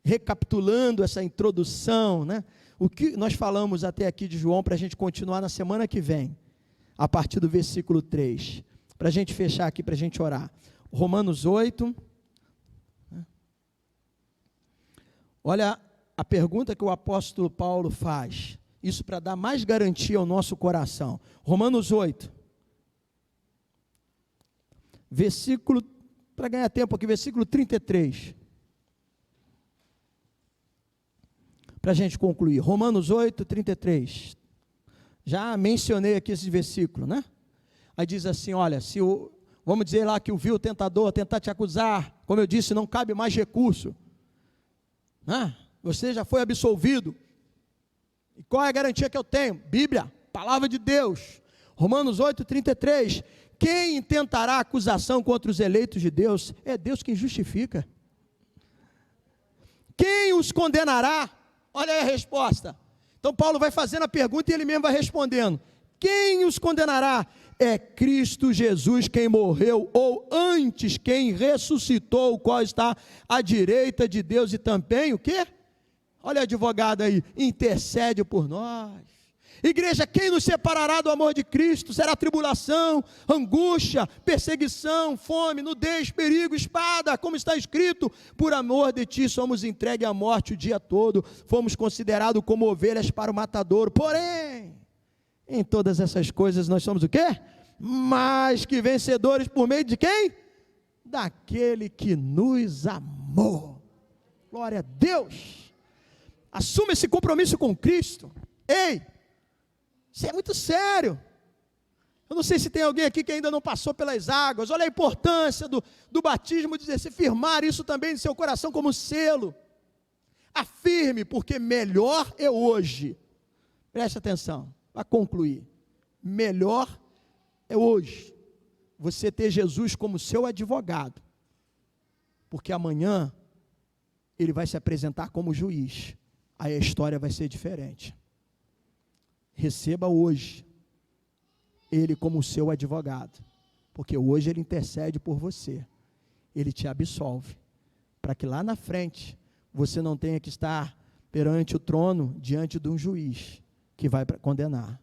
recapitulando essa introdução, né? O que nós falamos até aqui de João, para a gente continuar na semana que vem, a partir do versículo 3, para a gente fechar aqui, para a gente orar. Romanos 8, olha a pergunta que o apóstolo Paulo faz, isso para dar mais garantia ao nosso coração. Romanos 8, versículo, para ganhar tempo aqui, versículo 33, para a gente concluir. Romanos 8, 33, já mencionei aqui esse versículo, né? Aí diz assim, olha, vamos dizer lá que o vil tentador tentar te acusar, como eu disse, não cabe mais recurso, né? Você já foi absolvido, e qual é a garantia que eu tenho? Bíblia, palavra de Deus. Romanos 8, 33, quem intentará acusação contra os eleitos de Deus? É Deus quem justifica. Quem os condenará? Olha aí a resposta. Então Paulo vai fazendo a pergunta e ele mesmo vai respondendo. Quem os condenará? É Cristo Jesus quem morreu, ou antes quem ressuscitou, o qual está à direita de Deus e também o quê? Olha a advogada aí, intercede por nós. Igreja, quem nos separará do amor de Cristo? Será tribulação, angústia, perseguição, fome, nudez, perigo, espada, como está escrito, por amor de ti somos entregues à morte o dia todo, fomos considerados como ovelhas para o matadouro, porém, em todas essas coisas nós somos o quê? Mais que vencedores por meio de quem? Daquele que nos amou. Glória a Deus. Assuma esse compromisso com Cristo. Ei, isso é muito sério. Eu não sei se tem alguém aqui que ainda não passou pelas águas. Olha a importância do batismo, de se firmar isso também em seu coração como selo. Afirme, porque melhor é hoje. Preste atenção, para concluir. Melhor é hoje você ter Jesus como seu advogado. Porque amanhã ele vai se apresentar como juiz. Aí a história vai ser diferente. Receba hoje ele como seu advogado, porque hoje ele intercede por você, ele te absolve, para que lá na frente você não tenha que estar perante o trono, diante de um juiz que vai condenar.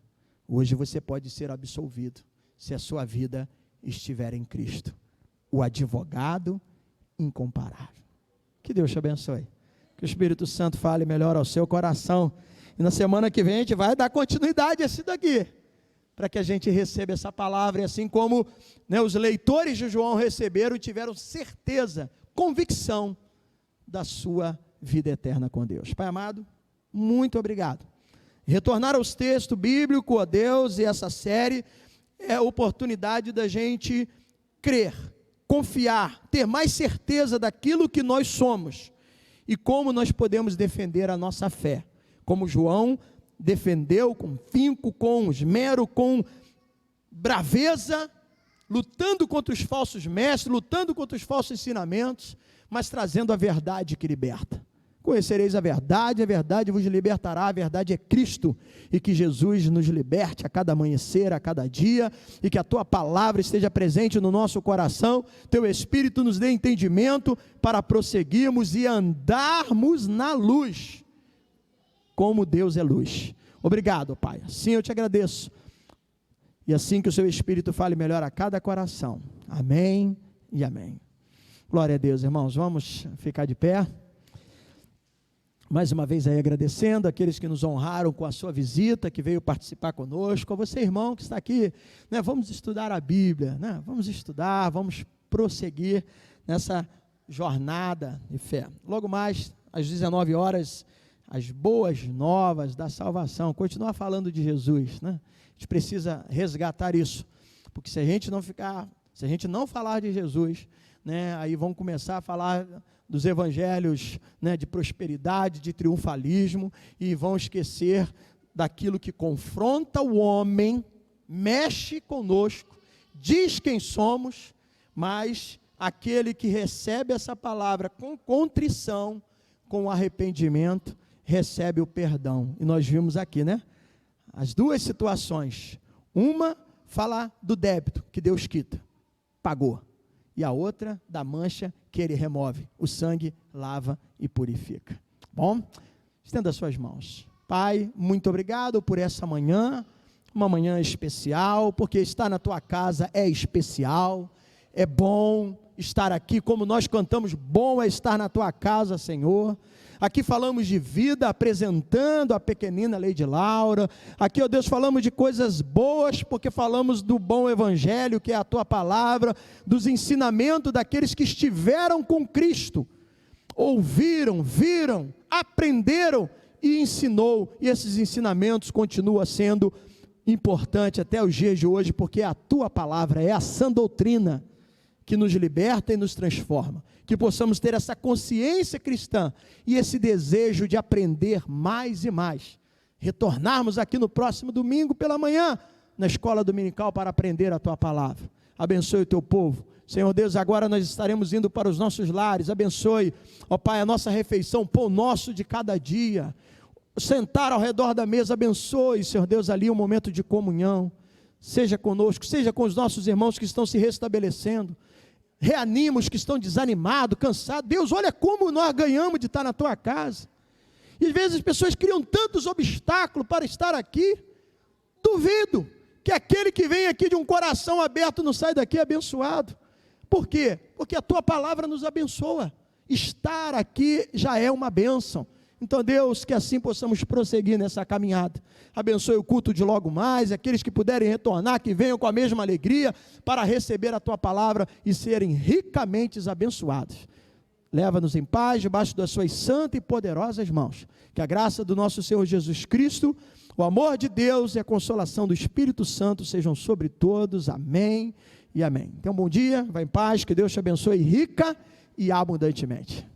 Hoje você pode ser absolvido, se a sua vida estiver em Cristo, o advogado incomparável. Que Deus te abençoe, que o Espírito Santo fale melhor ao seu coração. E na semana que vem a gente vai dar continuidade a isso daqui, para que a gente receba essa palavra, e assim como os leitores de João receberam e tiveram certeza, convicção da sua vida eterna com Deus. Pai amado, muito obrigado. Retornar aos textos bíblicos, a Deus, e essa série é a oportunidade da gente crer, confiar, ter mais certeza daquilo que nós somos e como nós podemos defender a nossa fé. Como João defendeu com finco, com esmero, com braveza, lutando contra os falsos mestres, lutando contra os falsos ensinamentos, mas trazendo a verdade que liberta. Conhecereis a verdade vos libertará, a verdade é Cristo, e que Jesus nos liberte a cada amanhecer, a cada dia, e que a tua palavra esteja presente no nosso coração, teu Espírito nos dê entendimento para prosseguirmos e andarmos na luz, como Deus é luz. Obrigado, Pai, assim eu te agradeço, e assim que o seu Espírito fale melhor a cada coração. Amém e amém. Glória a Deus, irmãos. Vamos ficar de pé. Mais uma vez aí agradecendo aqueles que nos honraram com a sua visita, que veio participar conosco, a você, irmão, que está aqui, vamos estudar a Bíblia, vamos estudar, vamos prosseguir nessa jornada de fé. Logo mais, às 19 horas, as boas novas da salvação, continuar falando de Jesus, A gente precisa resgatar isso, porque se a gente não falar de Jesus, aí vão começar a falar dos evangelhos, de prosperidade, de triunfalismo, e vão esquecer daquilo que confronta o homem, mexe conosco, diz quem somos, mas aquele que recebe essa palavra com contrição, com arrependimento, recebe o perdão. E nós vimos aqui, as duas situações. Uma, falar do débito que Deus quita, pagou. E a outra, da mancha que ele remove. O sangue lava e purifica. Bom, estenda as suas mãos. Pai, muito obrigado por essa manhã, uma manhã especial, porque estar na tua casa é especial, é bom estar aqui, como nós cantamos, bom é estar na tua casa, Senhor. Aqui falamos de vida, apresentando a pequenina Lady Laura. Aqui, ó Deus, falamos de coisas boas, porque falamos do bom evangelho, que é a tua palavra, dos ensinamentos daqueles que estiveram com Cristo, ouviram, viram, aprenderam e ensinou, e esses ensinamentos continuam sendo importantes até os dias de hoje, porque a tua palavra é a sã doutrina que nos liberta e nos transforma, que possamos ter essa consciência cristã e esse desejo de aprender mais e mais, retornarmos aqui no próximo domingo pela manhã, na escola dominical, para aprender a tua palavra. Abençoe o teu povo, Senhor Deus. Agora nós estaremos indo para os nossos lares. Abençoe, ó Pai, a nossa refeição, pão nosso de cada dia, sentar ao redor da mesa. Abençoe, Senhor Deus, ali um momento de comunhão, seja conosco, seja com os nossos irmãos que estão se restabelecendo, reanima os que estão desanimados, cansados. Deus, olha como nós ganhamos de estar na tua casa, e às vezes as pessoas criam tantos obstáculos para estar aqui, duvido que aquele que vem aqui de um coração aberto não sai daqui abençoado. Por quê? Porque a tua palavra nos abençoa. Estar aqui já é uma bênção. Então, Deus, que assim possamos prosseguir nessa caminhada. Abençoe o culto de logo mais, aqueles que puderem retornar, que venham com a mesma alegria para receber a tua palavra e serem ricamente abençoados. Leva-nos em paz, debaixo das suas santas e poderosas mãos. Que a graça do nosso Senhor Jesus Cristo, o amor de Deus e a consolação do Espírito Santo sejam sobre todos. Amém e amém. Então, bom dia, vá em paz, que Deus te abençoe rica e abundantemente.